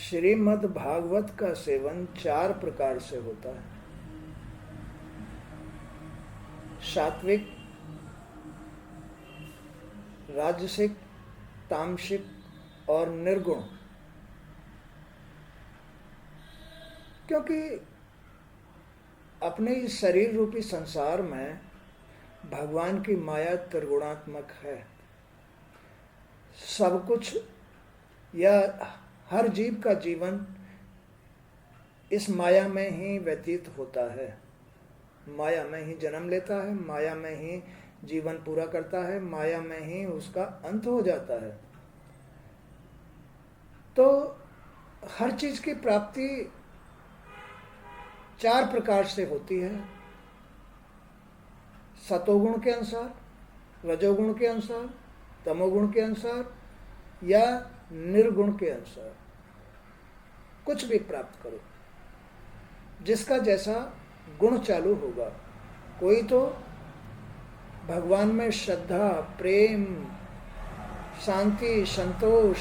श्रीमद् भागवत का सेवन 4 प्रकार से होता है। सात्विक, राजसिक, तामसिक और निर्गुण। क्योंकि अपने इस शरीर रूपी संसार में भगवान की माया त्रिगुणात्मक है। सब कुछ या हर जीव का जीवन इस माया में ही व्यतीत होता है, माया में ही जन्म लेता है, माया में ही जीवन पूरा करता है, माया में ही उसका अंत हो जाता है। तो हर चीज की प्राप्ति 4 प्रकार से होती है। सतोगुण के अनुसार, रजोगुण के अनुसार, तमोगुण के अनुसार या निर्गुण के अनुसार। कुछ भी प्राप्त करो, जिसका जैसा गुण चालू होगा। कोई तो भगवान में श्रद्धा, प्रेम, शांति, संतोष,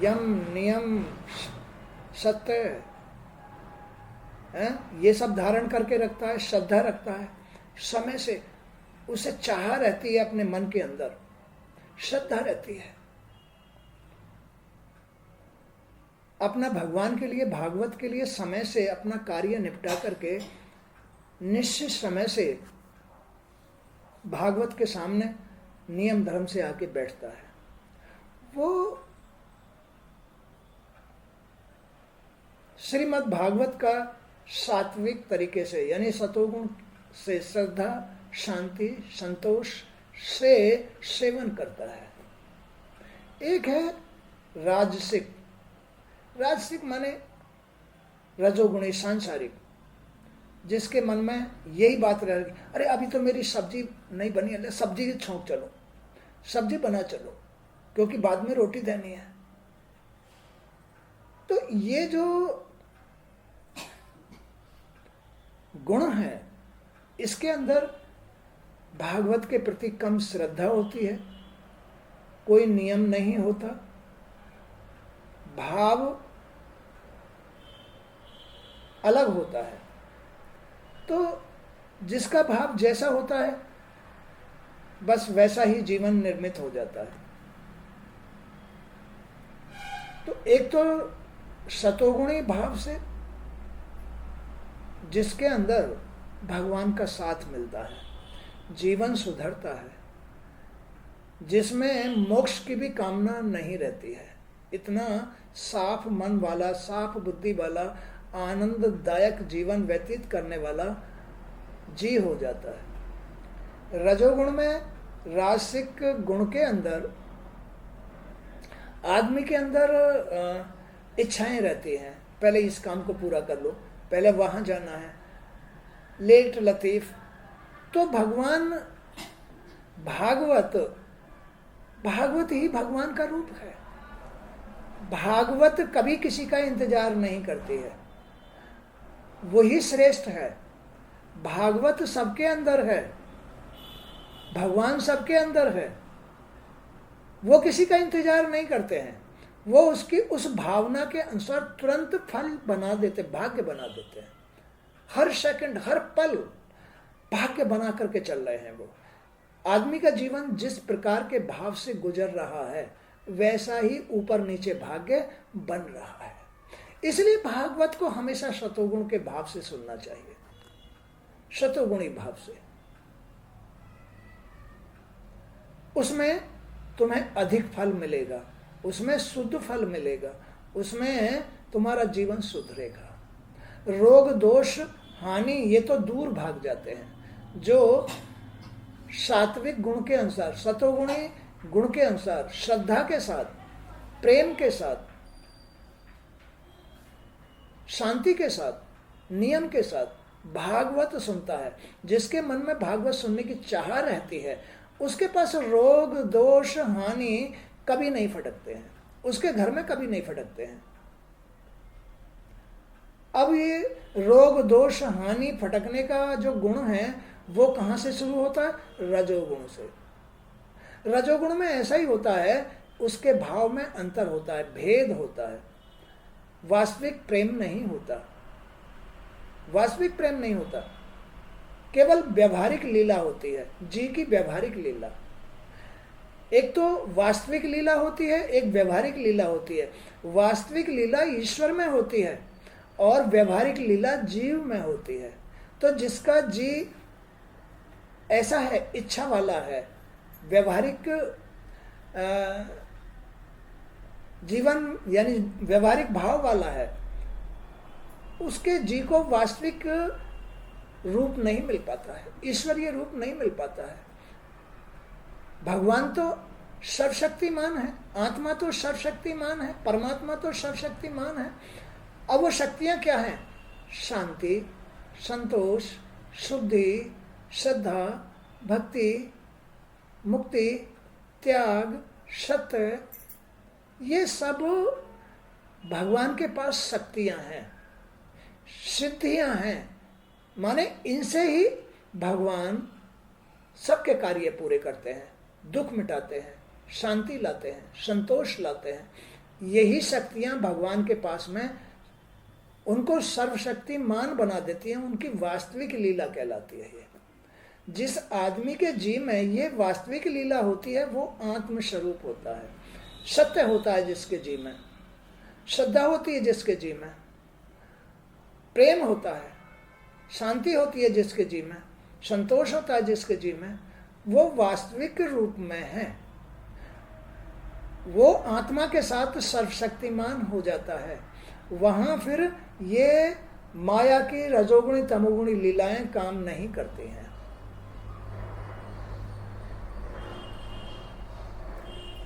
यम, नियम, सत्य, ये सब धारण करके रखता है, श्रद्धा रखता है। समय से उसे चाह रहती है, अपने मन के अंदर श्रद्धा रहती है। अपना भगवान के लिए, भागवत के लिए समय से अपना कार्य निपटा करके निश्चित समय से भागवत के सामने नियम धर्म से आके बैठता है। वो श्रीमद् भागवत का सात्विक तरीके से, यानी सतोगुण से श्रद्धा, शांति, संतोष से सेवन करता है। एक है राजसिक। राजसिक माने रजोगुणी, सांसारिक, जिसके मन में यही बात रह रही, अरे अभी तो मेरी सब्जी नहीं बनी है, सब्जी छोंक चलो, सब्जी बना चलो, क्योंकि बाद में रोटी देनी है। तो ये जो गुण है, इसके अंदर भागवत के प्रति कम श्रद्धा होती है, कोई नियम नहीं होता, भाव अलग होता है। तो जिसका भाव जैसा होता है बस वैसा ही जीवन निर्मित हो जाता है। तो एक तो सतोगुणी भाव से, जिसके अंदर भगवान का साथ मिलता है, जीवन सुधरता है, जिसमें मोक्ष की भी कामना नहीं रहती है, इतना साफ मन वाला, साफ बुद्धि वाला, आनंददायक जीवन व्यतीत करने वाला जी हो जाता है। रजोगुण में, राजसिक गुण के अंदर आदमी के अंदर इच्छाएं रहती हैं, पहले इस काम को पूरा कर लो, पहले वहां जाना है, लेट लतीफ। तो भगवान भागवत ही भगवान का रूप है। भागवत कभी किसी का इंतजार नहीं करती है, वही श्रेष्ठ है। भागवत सबके अंदर है, भगवान सबके अंदर है, वो किसी का इंतजार नहीं करते हैं। वो उसकी उस भावना के अनुसार तुरंत फल बना देते, भाग्य बना देते हैं। हर सेकंड, हर पल भाग्य बना करके चल रहे हैं। वो आदमी का जीवन जिस प्रकार के भाव से गुजर रहा है, वैसा ही ऊपर नीचे भाग्य बन रहा है। इसलिए भागवत को हमेशा शतोगुण के भाव से सुनना चाहिए, शतोगुणी भाव से। उसमें तुम्हें अधिक फल मिलेगा, उसमें शुद्ध फल मिलेगा, उसमें तुम्हारा जीवन सुधरेगा। रोग, दोष, हानि ये तो दूर भाग जाते हैं। जो सात्विक गुण के अनुसार, सतोगुणी गुण के अनुसार, श्रद्धा के साथ, प्रेम के साथ, शांति के साथ, नियम के साथ भागवत सुनता है, जिसके मन में भागवत सुनने की चाह रहती है, उसके पास रोग, दोष, हानि कभी नहीं फटकते हैं, उसके घर में कभी नहीं फटकते हैं। अब ये रोग, दोष, हानि फटकने का जो गुण है, वो कहां से शुरू होता है? रजोगुण से। रजोगुण में ऐसा ही होता है उसके भाव में अंतर होता है, भेद होता है। वास्तविक प्रेम नहीं होता, वास्तविक प्रेम नहीं होता, केवल व्यवहारिक लीला होती है, जी की व्यवहारिक लीला। एक तो वास्तविक लीला होती है, एक व्यवहारिक लीला होती है। वास्तविक लीला ईश्वर में होती है और व्यवहारिक लीला जीव में होती है। तो जिसका जी ऐसा है, इच्छा वाला है, व्यवहारिक जीवन यानी व्यवहारिक भाव वाला है, उसके जी को वास्तविक रूप नहीं मिल पाता है, ईश्वरीय रूप नहीं मिल पाता है। भगवान तो सर्वशक्तिमान है, आत्मा तो सर्वशक्तिमान है, परमात्मा तो सर्वशक्तिमान है। अब वो शक्तियां क्या हैं? शांति, संतोष, शुद्धि, श्रद्धा, भक्ति, मुक्ति, त्याग, सत्य, ये सब भगवान के पास शक्तियां हैं, सिद्धियां हैं। माने इनसे ही भगवान सबके कार्य पूरे करते हैं, दुख मिटाते हैं, शांति लाते हैं, संतोष लाते हैं। यही शक्तियां भगवान के पास में उनको सर्वशक्तिमान बना देती हैं, उनकी वास्तविक लीला कहलाती है। ये जिस आदमी के जी में ये वास्तविक लीला होती है वो आत्म स्वरूप होता है, सत्य होता है जिसके जी में, श्रद्धा होती है जिसके जी में, प्रेम होता है, शांति होती है जिसके जी में, संतोष होता है जिसके जी में, वो वास्तविक रूप में है। वो आत्मा के साथ सर्वशक्तिमान हो जाता है। वहां फिर ये माया की रजोगुणी तमोगुणी लीलाएं काम नहीं करती हैं।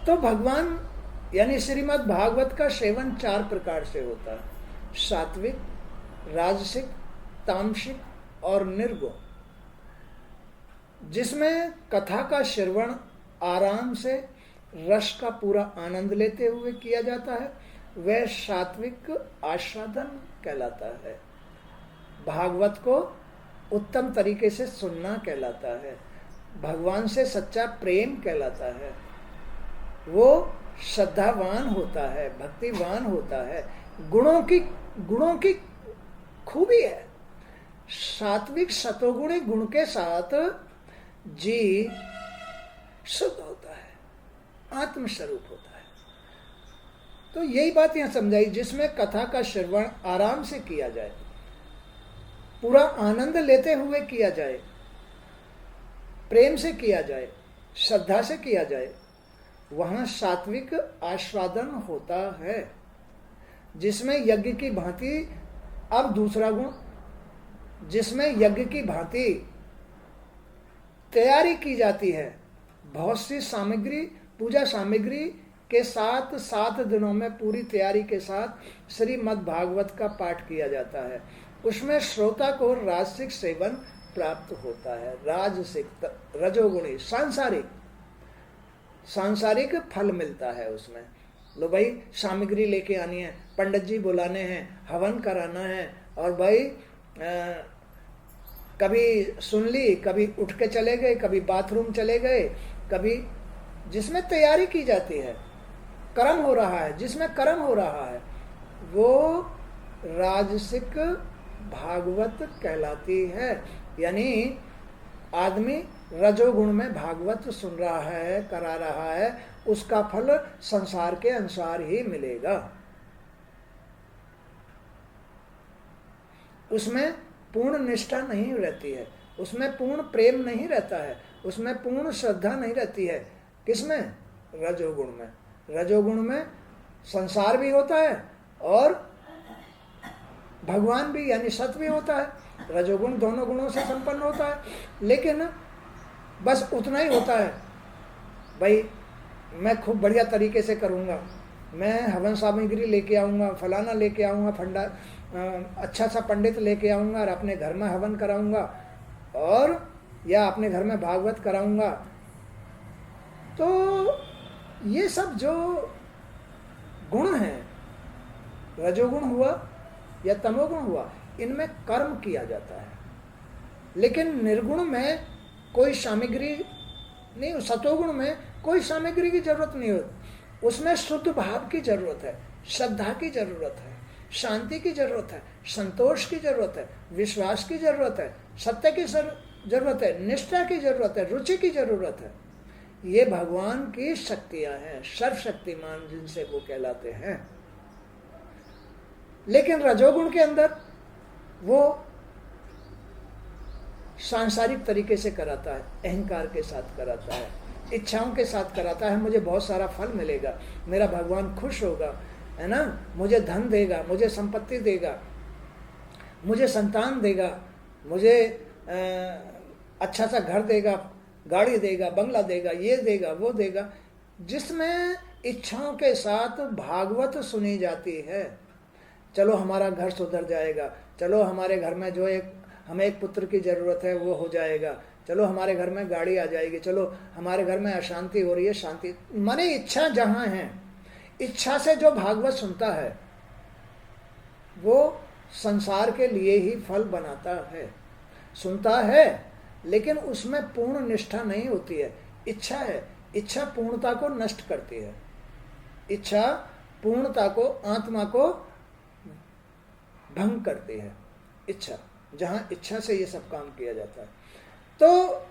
तो भगवान यानी श्रीमद् भागवत का सेवन 4 प्रकार से होता है, सात्विक, राजसिक, तामसिक और निर्गुण। जिसमें कथा का श्रवण आराम से रस का पूरा आनंद लेते हुए किया जाता है, वह सात्विक आस्वादन कहलाता है। भागवत को उत्तम तरीके से सुनना कहलाता है, भगवान से सच्चा प्रेम कहलाता है। वो श्रद्धावान होता है, भक्तिवान होता है, गुणों की खूबी है। सात्विक सतोगुणी गुण के साथ जी शुद्ध होता है, आत्मस्वरूप होता है। तो यही बात यहां समझाई, जिसमें कथा का श्रवण आराम से किया जाए, पूरा आनंद लेते हुए किया जाए, प्रेम से किया जाए, श्रद्धा से किया जाए, वहां सात्विक आस्वादन होता है। जिसमें यज्ञ की भांति, अब दूसरा गुण, जिसमें यज्ञ की भांति तैयारी की जाती है, बहुत सी सामग्री, पूजा सामग्री के साथ 7 दिनों में पूरी तैयारी के साथ श्रीमद् भागवत का पाठ किया जाता है। उसमें श्रोता को राजसिक सेवन प्राप्त होता है, राजसिक, रजोगुणी, सांसारिक फल मिलता है उसमें। लो भाई सामग्री लेके आनी है, पंडित जी बुलाने हैं, हवन कराना है, और भाई कभी सुन ली, कभी उठ के चले गए, कभी बाथरूम चले गए, कभी, जिसमें तैयारी की जाती है, कर्म हो रहा है, जिसमें कर्म हो रहा है, वो राजसिक भागवत कहलाती है। यानी आदमी रजोगुण में भागवत सुन रहा है, करा रहा है, उसका फल संसार के अनुसार ही मिलेगा। उसमें पूर्ण निष्ठा नहीं रहती है, उसमें पूर्ण प्रेम नहीं रहता है, उसमें पूर्ण श्रद्धा नहीं रहती है। किसमें? रजोगुण में। रजोगुण में संसार भी होता है और भगवान भी यानी सत्य भी होता है। रजोगुण दोनों गुणों से संपन्न होता है, लेकिन बस उतना ही होता है, भाई मैं खूब बढ़िया तरीके से करूँगा, मैं हवन सामग्री लेके आऊँगा, फलाना लेके आऊँगा, फंडा अच्छा सा पंडित लेके आऊँगा और अपने घर में हवन कराऊँगा, और या अपने घर में भागवत कराऊँगा। तो ये सब जो गुण हैं, रजोगुण हुआ या तमोगुण हुआ, इनमें कर्म किया जाता है। लेकिन निर्गुण में कोई सामग्री नहीं, सतोगुण में कोई सामग्री की जरूरत नहीं होती। उसमें शुद्ध भाव की जरूरत है, श्रद्धा की जरूरत है, शांति की जरूरत है, संतोष की जरूरत है, विश्वास की जरूरत है, सत्य की जरूरत है, निष्ठा की जरूरत है, रुचि की जरूरत है। ये भगवान की शक्तियां हैं, सर्वशक्तिमान जिनसे वो कहलाते हैं। लेकिन रजोगुण के अंदर वो सांसारिक तरीके से कराता है, अहंकार के साथ कराता है, इच्छाओं के साथ कराता है। मुझे बहुत सारा फल मिलेगा, मेरा भगवान खुश होगा, है ना, मुझे धन देगा, मुझे संपत्ति देगा, मुझे संतान देगा, मुझे अच्छा सा घर देगा, गाड़ी देगा, बंगला देगा, ये देगा, वो देगा। जिसमें इच्छाओं के साथ भागवत सुनी जाती है। चलो हमारा घर सुधर जाएगा, चलो हमारे घर में जो हमें एक पुत्र की जरूरत है वो हो जाएगा, चलो हमारे घर में गाड़ी आ जाएगी, चलो हमारे घर में अशांति हो रही है, शांति। माने इच्छा जहां है, इच्छा से जो भागवत सुनता है वो संसार के लिए ही फल बनाता है, सुनता है, लेकिन उसमें पूर्ण निष्ठा नहीं होती है। इच्छा है, इच्छा पूर्णता को नष्ट करती है, इच्छा पूर्णता को, आत्मा को भंग करती है। इच्छा, जहां इच्छा से ये सब काम किया जाता है। तो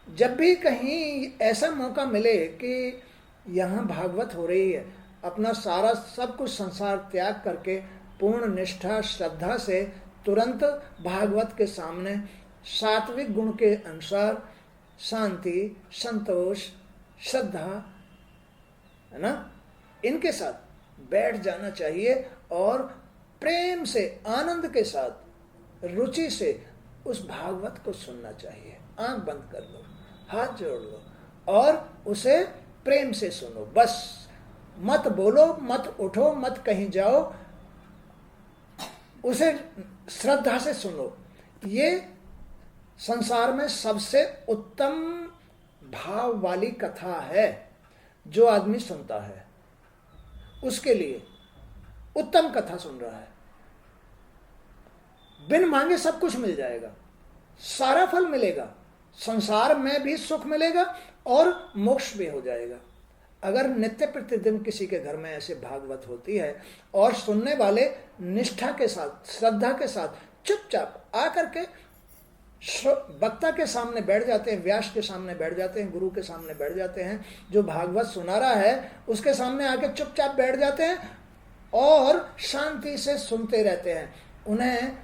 जब भी कहीं ऐसा मौका मिले कि यहाँ भागवत हो रही है, अपना सारा सब कुछ संसार त्याग करके पूर्ण निष्ठा श्रद्धा से तुरंत भागवत के सामने सात्विक गुण के अनुसार शांति, संतोष, श्रद्धा, है ना, इनके साथ बैठ जाना चाहिए और प्रेम से, आनंद के साथ, रुचि से उस भागवत को सुनना चाहिए। आंख बंद कर लो, हाथ जोड़ लो और उसे प्रेम से सुनो। बस मत बोलो, मत उठो, मत कहीं जाओ, उसे श्रद्धा से सुनो। ये संसार में सबसे उत्तम भाव वाली कथा है। जो आदमी सुनता है उसके लिए उत्तम कथा सुन रहा है। बिन मांगे सब कुछ मिल जाएगा, सारा फल मिलेगा, संसार में भी सुख मिलेगा और मोक्ष भी हो जाएगा। अगर नित्य प्रतिदिन किसी के घर में ऐसे भागवत होती है और सुनने वाले निष्ठा के साथ, श्रद्धा के साथ चुपचाप आकर के वक्ता के सामने बैठ जाते हैं, व्यास के सामने बैठ जाते हैं, गुरु के सामने बैठ जाते हैं, जो भागवत सुना रहा है उसके सामने आके चुपचाप बैठ जाते हैं और शांति से सुनते रहते हैं। उन्हें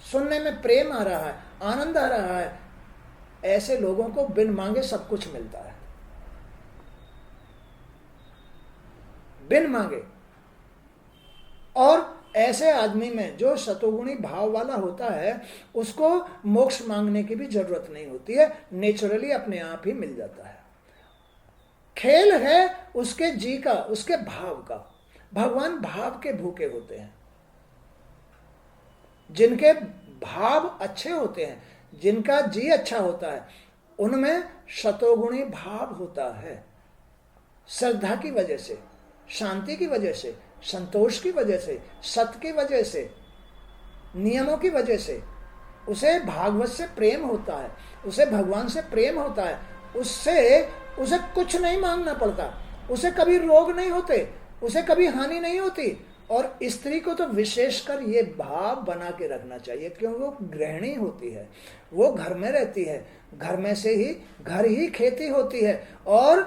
सुनने में प्रेम आ रहा है, आनंद आ रहा है। ऐसे लोगों को बिन मांगे सब कुछ मिलता है, बिन मांगे। और ऐसे आदमी में जो शतोगुणी भाव वाला होता है उसको मोक्ष मांगने की भी जरूरत नहीं होती है, नेचुरली अपने आप ही मिल जाता है। खेल है उसके जी का, उसके भाव का। भगवान भाव के भूखे होते हैं। जिनके भाव अच्छे होते हैं, जिनका जी अच्छा होता है, उनमें शतोगुणी भाव होता है। श्रद्धा की वजह से, शांति की वजह से, संतोष की वजह से, सत्य की वजह से, नियमों की वजह से उसे भागवत से प्रेम होता है, उसे भगवान से प्रेम होता है। उसे कुछ नहीं मांगना पड़ता, उसे कभी रोग नहीं होते, उसे कभी हानि नहीं होती। और स्त्री को तो विशेषकर ये भाव बना के रखना चाहिए, क्योंकि वो गृहिणी होती है, वो घर में रहती है, घर में से ही घर ही खेती होती है। और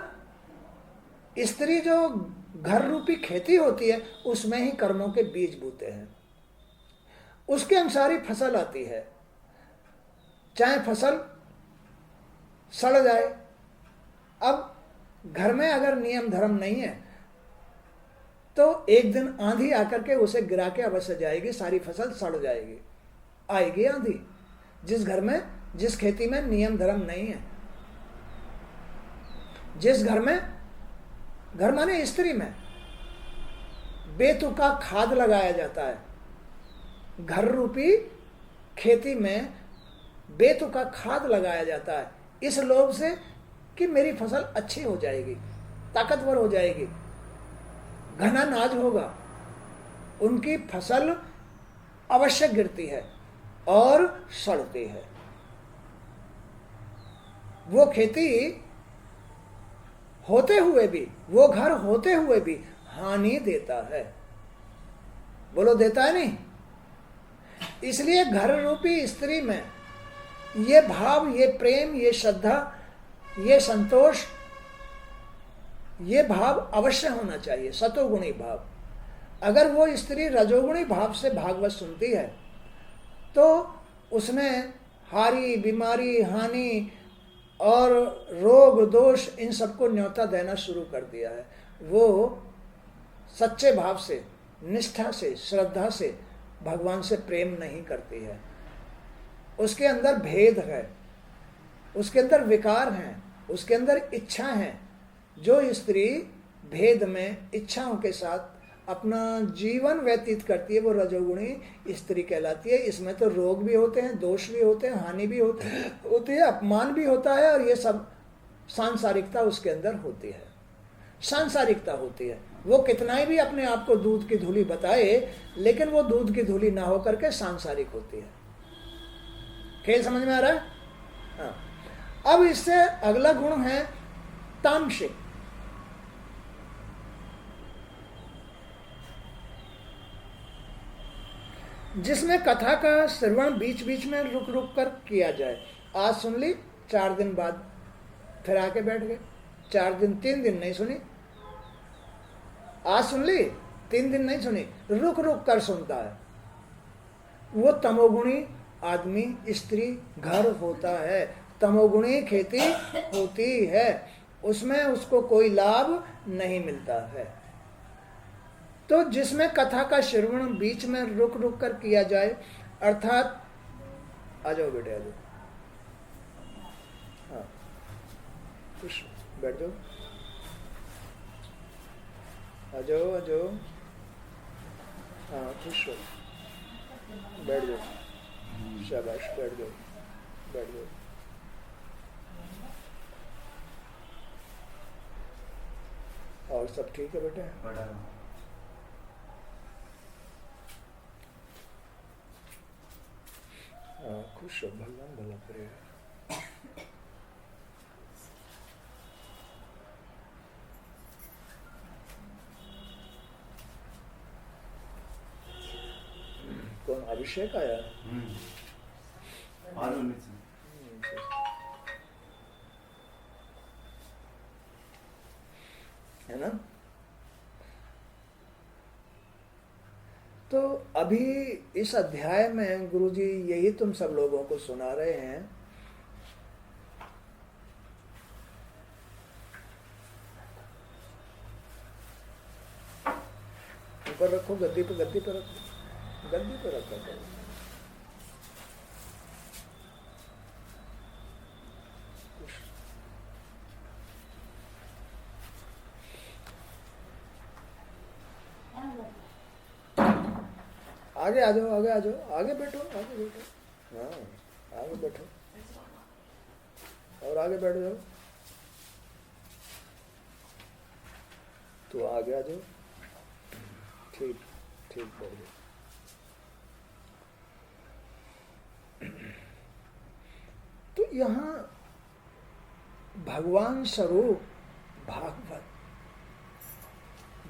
स्त्री जो घर रूपी खेती होती है उसमें ही कर्मों के बीज बोते हैं, उसके अनुसार ही फसल आती है। चाहे फसल सड़ जाए, अब घर में अगर नियम धर्म नहीं है तो एक दिन आंधी आकर के उसे गिरा के अवश्य जाएगी, सारी फसल सड़ जाएगी। आएगी आंधी जिस घर में, जिस खेती में नियम धर्म नहीं है, जिस घर में, घर माने स्त्री में बेतुका खाद लगाया जाता है, घर रूपी खेती में बेतुका खाद लगाया जाता है इस लोभ से कि मेरी फसल अच्छी हो जाएगी, ताकतवर हो जाएगी, घना नाज होगा। उनकी फसल अवश्य गिरती है और सड़ती है। वो खेती होते हुए भी, वो घर होते हुए भी हानि देता है। बोलो देता है नहीं? इसलिए घर रूपी स्त्री में ये भाव, ये प्रेम, ये श्रद्धा, ये संतोष, ये भाव अवश्य होना चाहिए, सतोगुणी भाव। अगर वो स्त्री रजोगुणी भाव से भागवत सुनती है तो उसने हारी, बीमारी, हानि और रोग दोष इन सबको न्योता देना शुरू कर दिया है। वो सच्चे भाव से, निष्ठा से, श्रद्धा से भगवान से प्रेम नहीं करती है। उसके अंदर भेद है, उसके अंदर विकार हैं, उसके अंदर इच्छा है। जो स्त्री भेद में इच्छाओं के साथ अपना जीवन व्यतीत करती है वो रजोगुणी स्त्री कहलाती है। इसमें तो रोग भी होते हैं, दोष भी होते हैं, हानि भी होती है, अपमान भी होता है, और ये सब सांसारिकता उसके अंदर होती है, सांसारिकता होती है। वो कितना ही भी अपने आप को दूध की धूली बताए, लेकिन वो दूध की धूली ना होकर के सांसारिक होती है। खेल समझ में आ रहा है? हाँ। अब इससे अगला गुण है तामसिक। जिसमें कथा का श्रवण बीच बीच में रुक रुक कर किया जाए। आज सुन ली, 4 दिन बाद फिर आके बैठ गए, 4 दिन 3 दिन नहीं सुनी, आज सुन ली 3 दिन नहीं सुनी, रुक रुक कर सुनता है। वो तमोगुणी आदमी, स्त्री घर होता है, तमोगुणी खेती होती है, उसमें उसको कोई लाभ नहीं मिलता है। तो जिसमें कथा का श्रवण बीच में रुक रुक कर किया जाए, अर्थात आ जाओ बेटे, आ जाओ, हाँ खुश बैठ जाओ, आ जाओ, आ जाओ, हाँ खुश हो, बैठ जाओ, शाबाश, बैठ जाओ, बैठ जाओ। और सब ठीक है बेटे? हाँ खुश हो, भगवान भला करेगा। कौन अभिषेक आया? है ना? तो अभी इस अध्याय में गुरुजी यही तुम सब लोगों को सुना रहे हैं। ऊपर रखो, गद्दी पे, गद्दी पे रखो, गद्दी पे रखो करो। आगे आ जाओ, आगे आ जाओ, आगे बैठो, आगे बैठो, हाँ आगे बैठो और आगे बैठ जाओ। तो आगे आ जाओ, ठीक ठीक बैठ जाओ। तो यहाँ भगवान स्वरूप भागवत,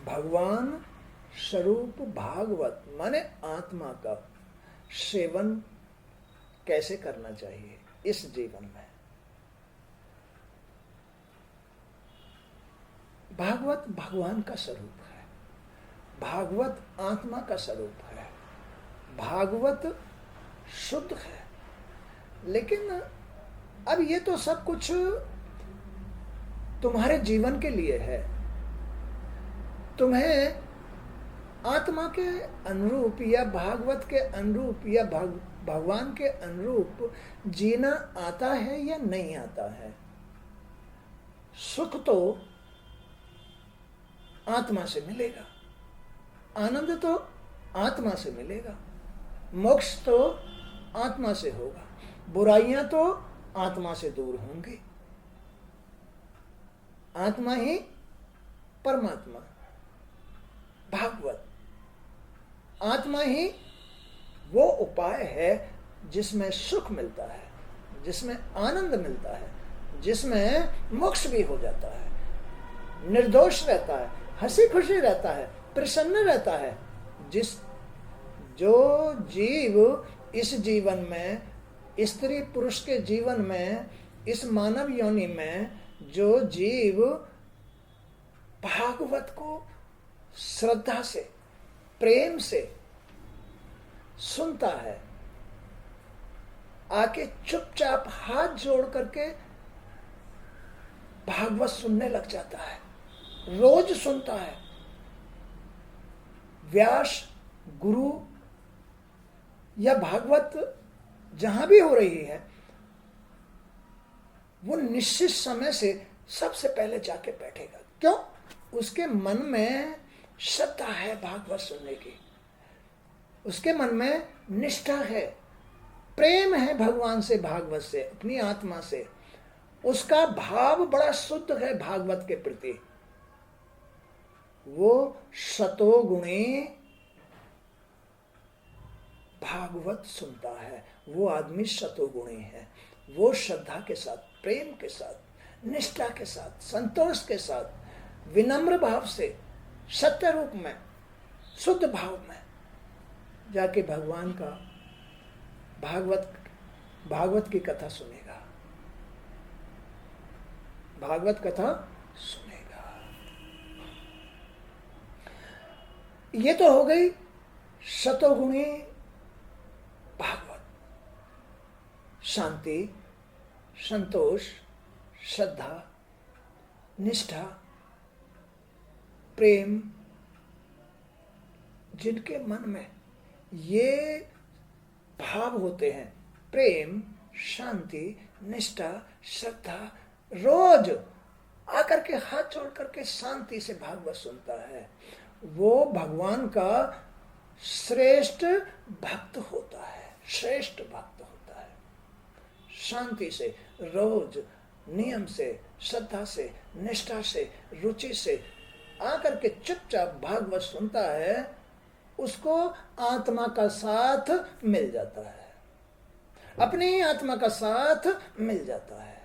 भगवान स्वरूप भागवत माने आत्मा का सेवन कैसे करना चाहिए इस जीवन में। भागवत भगवान का स्वरूप है, भागवत आत्मा का स्वरूप है, भागवत शुद्ध है। लेकिन अब ये तो सब कुछ तुम्हारे जीवन के लिए है। तुम्हें आत्मा के अनुरूप या भागवत के अनुरूप या भगवान के अनुरूप जीना आता है या नहीं आता है। सुख तो आत्मा से मिलेगा, आनंद तो आत्मा से मिलेगा, मोक्ष तो आत्मा से होगा, बुराइयां तो आत्मा से दूर होंगी। आत्मा ही परमात्मा, भागवत आत्मा ही वो उपाय है जिसमें सुख मिलता है, जिसमें आनंद मिलता है, जिसमें मोक्ष भी हो जाता है। निर्दोष रहता है, हंसी खुशी रहता है, प्रसन्न रहता है। जो जीव इस जीवन में, स्त्री पुरुष के जीवन में, इस मानव योनि में जो जीव भागवत को श्रद्धा से, प्रेम से सुनता है, आके चुपचाप हाथ जोड़ करके भागवत सुनने लग जाता है, रोज सुनता है। व्यास गुरु या भागवत जहां भी हो रही है, वो निश्चित समय से सबसे पहले जाके बैठेगा। क्यों? उसके मन में श्रद्धा है भागवत सुनने की, उसके मन में निष्ठा है, प्रेम है भगवान से, भागवत से, अपनी आत्मा से। उसका भाव बड़ा शुद्ध है भागवत के प्रति। वो सतोगुणी भागवत सुनता है, वो आदमी सतोगुणी है। वो श्रद्धा के साथ, प्रेम के साथ, निष्ठा के साथ, संतोष के साथ, विनम्र भाव से, सत्य रूप में, शुद्ध भाव में जाके भगवान का भागवत की कथा सुनेगा, भागवत कथा सुनेगा। ये तो हो गई सतोगुणी भागवत। शांति, संतोष, श्रद्धा, निष्ठा, प्रेम, जिनके मन में ये भाव होते हैं, प्रेम, शांति, निष्ठा, श्रद्धा, रोज आकर के हाथ जोड़ करके शांति से भागवत सुनता है, वो भगवान का श्रेष्ठ भक्त होता है, श्रेष्ठ भक्त होता है। शांति से, रोज नियम से, श्रद्धा से, निष्ठा से, रुचि से आकर के चुपचाप भागवत सुनता है, उसको आत्मा का साथ मिल जाता है, अपनी आत्मा का साथ मिल जाता है,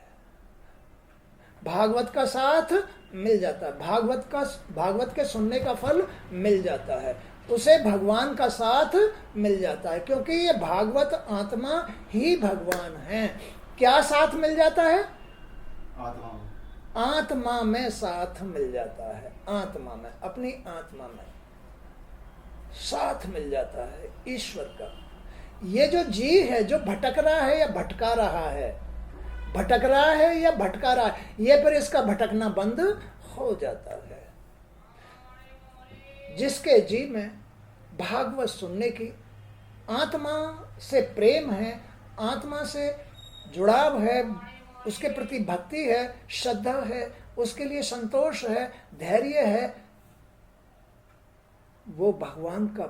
भागवत का साथ मिल जाता है, भागवत के सुनने का फल मिल जाता है, उसे भगवान का साथ मिल जाता है। क्योंकि ये भागवत आत्मा ही भगवान है। क्या साथ मिल जाता है? आत्मा में साथ मिल जाता है, आत्मा में, अपनी आत्मा में साथ मिल जाता है ईश्वर का। ये जो जीव है, जो भटक रहा है या भटका रहा है, भटक रहा है या भटका रहा है, ये पर इसका भटकना बंद हो जाता है। जिसके जीव में भागवत सुनने की, आत्मा से प्रेम है, आत्मा से जुड़ाव है, उसके प्रति भक्ति है, श्रद्धा है, उसके लिए संतोष है, धैर्य है, वो भगवान का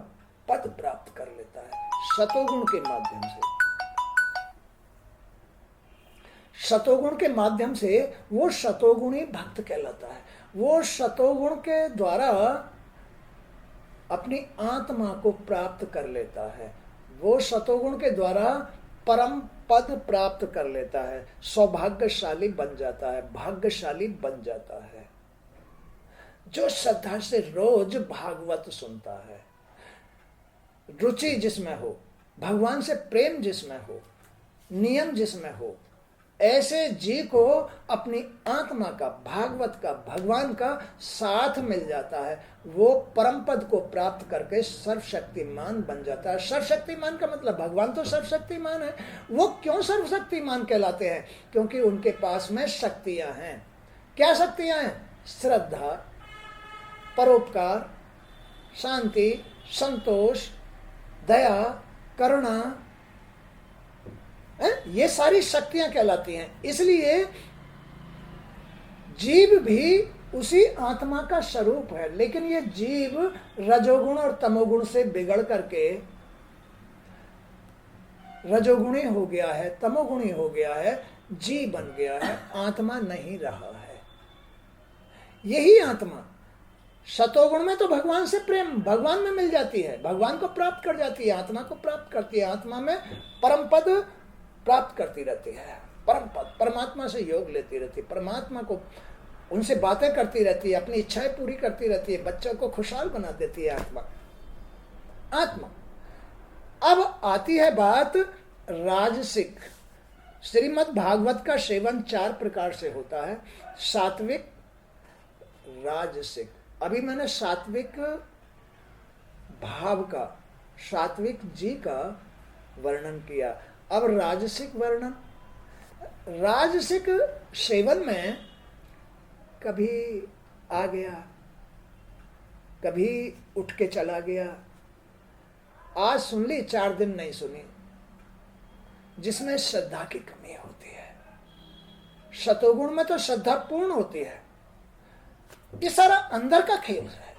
पद प्राप्त कर लेता है सतोगुण के माध्यम से। सतोगुण के माध्यम से वो सतोगुणी भक्त कहलाता है। वो सतोगुण के द्वारा अपनी आत्मा को प्राप्त कर लेता है, वो सतोगुण के द्वारा परम पद प्राप्त कर लेता है, सौभाग्यशाली बन जाता है, भाग्यशाली बन जाता है। जो श्रद्धा से रोज भागवत सुनता है, रुचि जिसमें हो, भगवान से प्रेम जिसमें हो, नियम जिसमें हो, ऐसे जीव को अपनी आत्मा का, भागवत का, भगवान का साथ मिल जाता है। वो परम पद को प्राप्त करके सर्वशक्तिमान बन जाता है। सर्वशक्तिमान का मतलब, भगवान तो सर्वशक्तिमान है। वो क्यों सर्वशक्तिमान कहलाते हैं? क्योंकि उनके पास में शक्तियां हैं। क्या शक्तियां हैं? श्रद्धा, परोपकार, शांति, संतोष, दया, करुणा, ये सारी शक्तियां कहलाती हैं। इसलिए जीव भी उसी आत्मा का स्वरूप है, लेकिन ये जीव रजोगुण और तमोगुण से बिगड़ करके रजोगुणी हो गया है, तमोगुणी हो गया है, जीव बन गया है, आत्मा नहीं रहा है। यही आत्मा सतोगुण में तो भगवान से प्रेम, भगवान में मिल जाती है, भगवान को प्राप्त कर जाती है, आत्मा को प्राप्त करती है, आत्मा में परम पद प्राप्त करती रहती है, परम पद, परमात्मा से योग लेती रहती है, परमात्मा को उनसे बातें करती रहती है, अपनी इच्छाएं पूरी करती रहती है, बच्चों को खुशहाल बना देती है आत्मा। आत्मा। अब आती है बात राजसिक। श्रीमद् भागवत का सेवन 4 प्रकार से होता है, सात्विक, राजसिक। अभी मैंने सात्विक भाव का, सात्विक जी का वर्णन किया। अब राजसिक वर्णन। राजसिक सेवन में कभी आ गया, कभी उठ के चला गया, आज सुन ली 4 दिन नहीं सुनी, जिसमें श्रद्धा की कमी होती है। सतोगुण में तो श्रद्धा पूर्ण होती है। ये सारा अंदर का खेल है,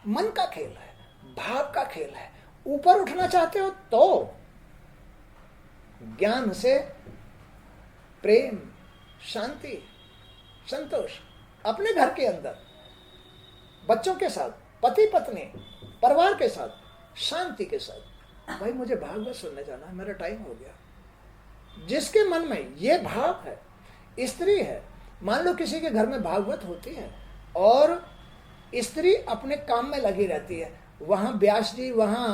मन का खेल है, भाव का खेल है। ऊपर उठना चाहते हो तो ज्ञान से प्रेम, शांति, संतोष, अपने घर के अंदर बच्चों के साथ, पति पत्नी, परिवार के साथ, शांति के साथ, भाई मुझे भागवत सुनने जाना है, मेरा टाइम हो गया। जिसके मन में ये भाव है, स्त्री है, मान लो किसी के घर में भागवत होती है और स्त्री अपने काम में लगी रहती है, वहां व्यास जी वहां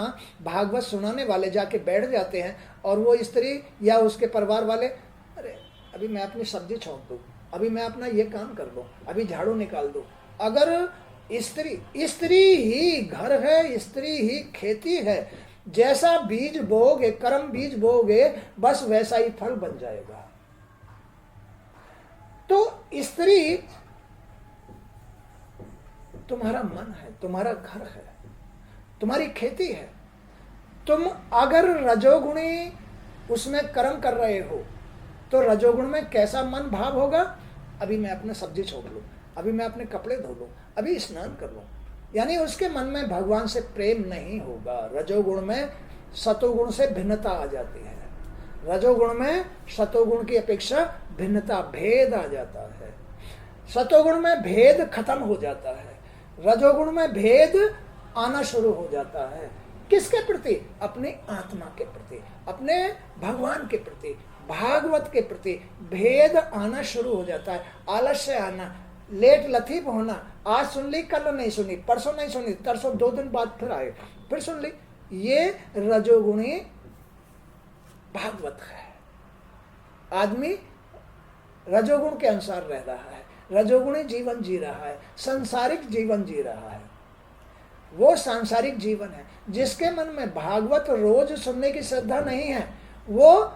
भागवत सुनाने वाले जाके बैठ जाते हैं और वो स्त्री या उसके परिवार वाले, अरे अभी मैं अपनी सब्जी छोंक दूं, अभी मैं अपना ये काम कर लूं, अभी झाड़ू निकाल दूं। अगर स्त्री ही घर है, स्त्री ही खेती है, जैसा बीज बोओगे, कर्म बीज बोओगे, बस वैसा ही फल बन जाएगा। तो स्त्री तुम्हारा मन है, तुम्हारा घर है, तुम्हारी खेती है। तुम अगर रजोगुणी उसमें कर्म कर रहे हो तो रजोगुण में कैसा मन भाव होगा? अभी मैं अपने सब्जी छोड़ लूं, अभी मैं अपने कपड़े धो लूं, अभी स्नान कर लूं। यानी उसके मन में भगवान से प्रेम नहीं होगा। रजोगुण में सतोगुण से भिन्नता आ जाती है। रजोगुण में सतोगुण की अपेक्षा भिन्नता, भेद आ जाता है। सतोगुण में भेद खत्म हो जाता है, रजोगुण में भेद आना शुरू हो जाता है। किसके प्रति? अपनी आत्मा के प्रति, अपने भगवान के प्रति, भागवत के प्रति भेद आना शुरू हो जाता है। आलस्य आना, लेट लतीफ होना, आज सुन ली, कल नहीं सुनी, परसों नहीं सुनी, तरसों 2 दिन बाद फिर आए, फिर सुन ली। ये रजोगुणी भागवत है। आदमी रजोगुण के अनुसार रह रहा है, रजोगुणी जीवन जी रहा है, सांसारिक जीवन जी रहा है। वो सांसारिक जीवन है। जिसके मन में भागवत रोज सुनने की श्रद्धा नहीं है, वो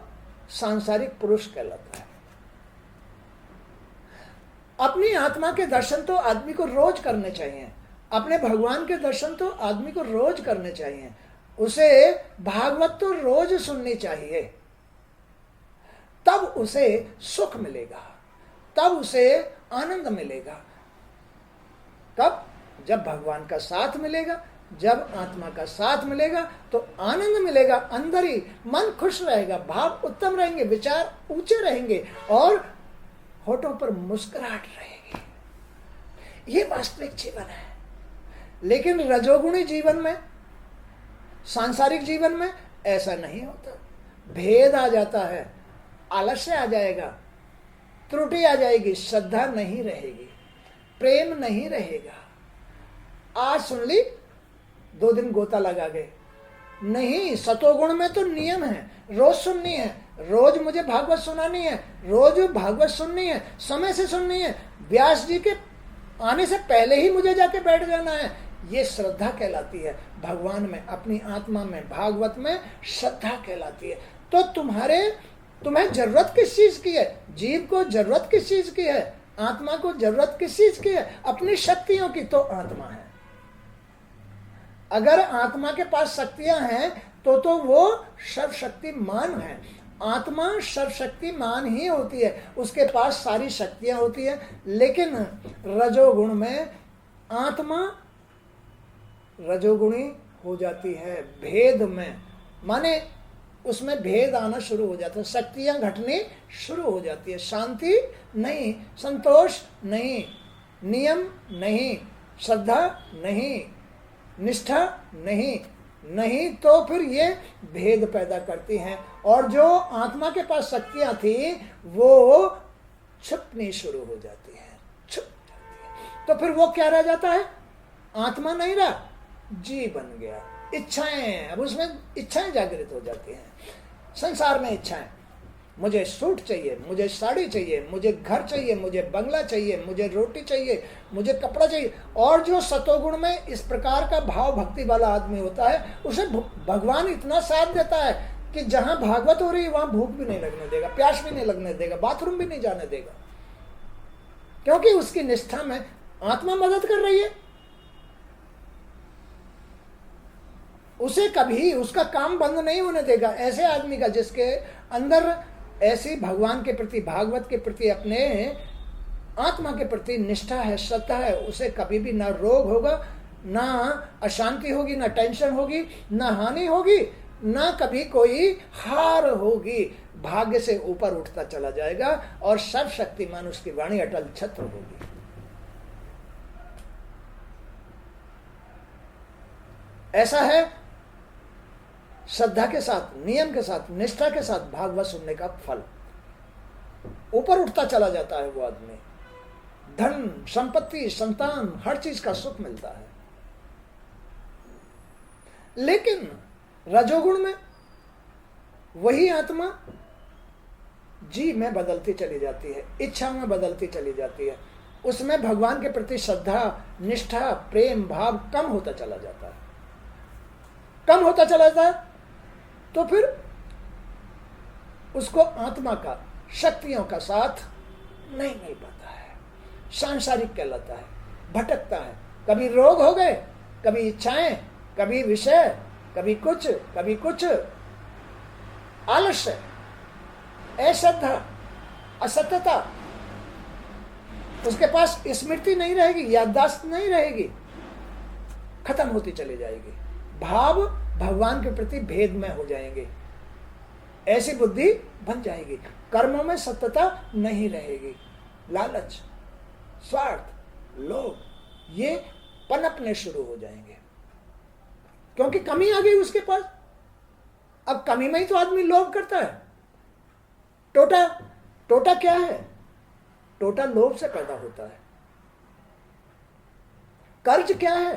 सांसारिक पुरुष कहलाता है। अपनी आत्मा के दर्शन तो आदमी को रोज करने चाहिए, अपने भगवान के दर्शन तो आदमी को रोज करने चाहिए। उसे भागवत तो रोज सुननी चाहिए, तब उसे सुख मिलेगा, तब उसे आनंद मिलेगा। कब? जब भगवान का साथ मिलेगा, जब आत्मा का साथ मिलेगा तो आनंद मिलेगा। अंदर ही मन खुश रहेगा, भाव उत्तम रहेंगे, विचार ऊंचे रहेंगे और होठों पर मुस्कुराहट रहेगी। ये वास्तविक जीवन है। लेकिन रजोगुणी जीवन में, सांसारिक जीवन में ऐसा नहीं होता। भेद आ जाता है, आलस्य आ जाएगा, त्रुटि आ जाएगी, श्रद्धा नहीं रहेगी, प्रेम नहीं रहेगा। आज सुन ली, 2 दिन गोता लगा गए। नहीं, सतोगुण में तो नियम है, रोज सुननी है, रोज मुझे भागवत सुनानी है, रोज भागवत सुननी है, समय से सुननी है, व्यास जी के आने से पहले ही मुझे जाके बैठ जाना है। ये श्रद्धा कहलाती है। भगवान में, अपनी आत्मा में, भागवत में श्रद्धा कहलाती है। तो तुम्हें जरूरत किस चीज की है? जीव को जरूरत किस चीज की है? आत्मा को जरूरत किस चीज की है? अपनी शक्तियों की। तो आत्मा है। अगर आत्मा के पास शक्तियां हैं तो वो सर्वशक्तिमान है। आत्मा सर्वशक्तिमान ही होती है, उसके पास सारी शक्तियां होती है। लेकिन रजोगुण में आत्मा रजोगुणी हो जाती है, भेद में, माने उसमें भेद आना शुरू हो जाता है, शक्तियां घटनी शुरू हो जाती है। शांति नहीं, संतोष नहीं, नियम नहीं, श्रद्धा नहीं, निष्ठा नहीं, तो फिर ये भेद पैदा करती हैं। और जो आत्मा के पास शक्तियां थी वो छुपनी शुरू हो जाती है, छुप तो फिर वो क्या रह जाता है? आत्मा नहीं रहा, जी बन गया। इच्छाएं, अब उसमें इच्छाएं जागृत हो जाती हैं। संसार में इच्छाएं, मुझे सूट चाहिए, मुझे साड़ी चाहिए, मुझे घर चाहिए, मुझे बंगला चाहिए, मुझे रोटी चाहिए, मुझे कपड़ा चाहिए। और जो सतोगुण में इस प्रकार का भाव भक्ति वाला आदमी होता है, उसे भगवान इतना साथ देता है कि जहां भागवत हो रही है वहां भूख भी नहीं लगने देगा, प्यास भी नहीं लगने देगा, बाथरूम भी नहीं जाने देगा, क्योंकि उसकी निष्ठा में आत्मा मदद कर रही है। उसे कभी उसका काम बंद नहीं होने देगा। ऐसे आदमी का जिसके अंदर ऐसी भगवान के प्रति, भागवत के प्रति, अपने आत्मा के प्रति निष्ठा है, श्रद्धा है, उसे कभी भी ना रोग होगा, ना अशांति होगी, ना टेंशन होगी, ना हानि होगी, ना कभी कोई हार होगी। भाग्य से ऊपर उठता चला जाएगा और सर्वशक्तिमान उसकी वाणी अटल छत्र होगी। ऐसा है श्रद्धा के साथ, नियम के साथ, निष्ठा के साथ भागवत सुनने का फल। ऊपर उठता चला जाता है वो आदमी, धन, संपत्ति, संतान, हर चीज का सुख मिलता है। लेकिन रजोगुण में वही आत्मा जी में बदलती चली जाती है, इच्छा में बदलती चली जाती है। उसमें भगवान के प्रति श्रद्धा, निष्ठा, प्रेम भाव कम होता चला जाता है, कम होता चला जाता है। तो फिर उसको आत्मा का, शक्तियों का साथ नहीं मिल पाता है, सांसारिक कहलाता है, भटकता है। कभी रोग हो गए, कभी इच्छाएं, कभी विषय, कभी कुछ, कभी कुछ, आलस्य, अश्रद्धा, असत्यता, उसके पास स्मृति नहीं रहेगी, याददाश्त नहीं रहेगी, खत्म होती चली जाएगी। भाव भगवान के प्रति भेद में हो जाएंगे, ऐसी बुद्धि बन जाएगी। कर्मों में सत्यता नहीं रहेगी, लालच, स्वार्थ, लोभ, ये पनपने शुरू हो जाएंगे, क्योंकि कमी आ गई उसके पास। अब कमी में ही तो आदमी लोभ करता है। टोटा क्या है? टोटा लोभ से पैदा होता है। कर्ज क्या है?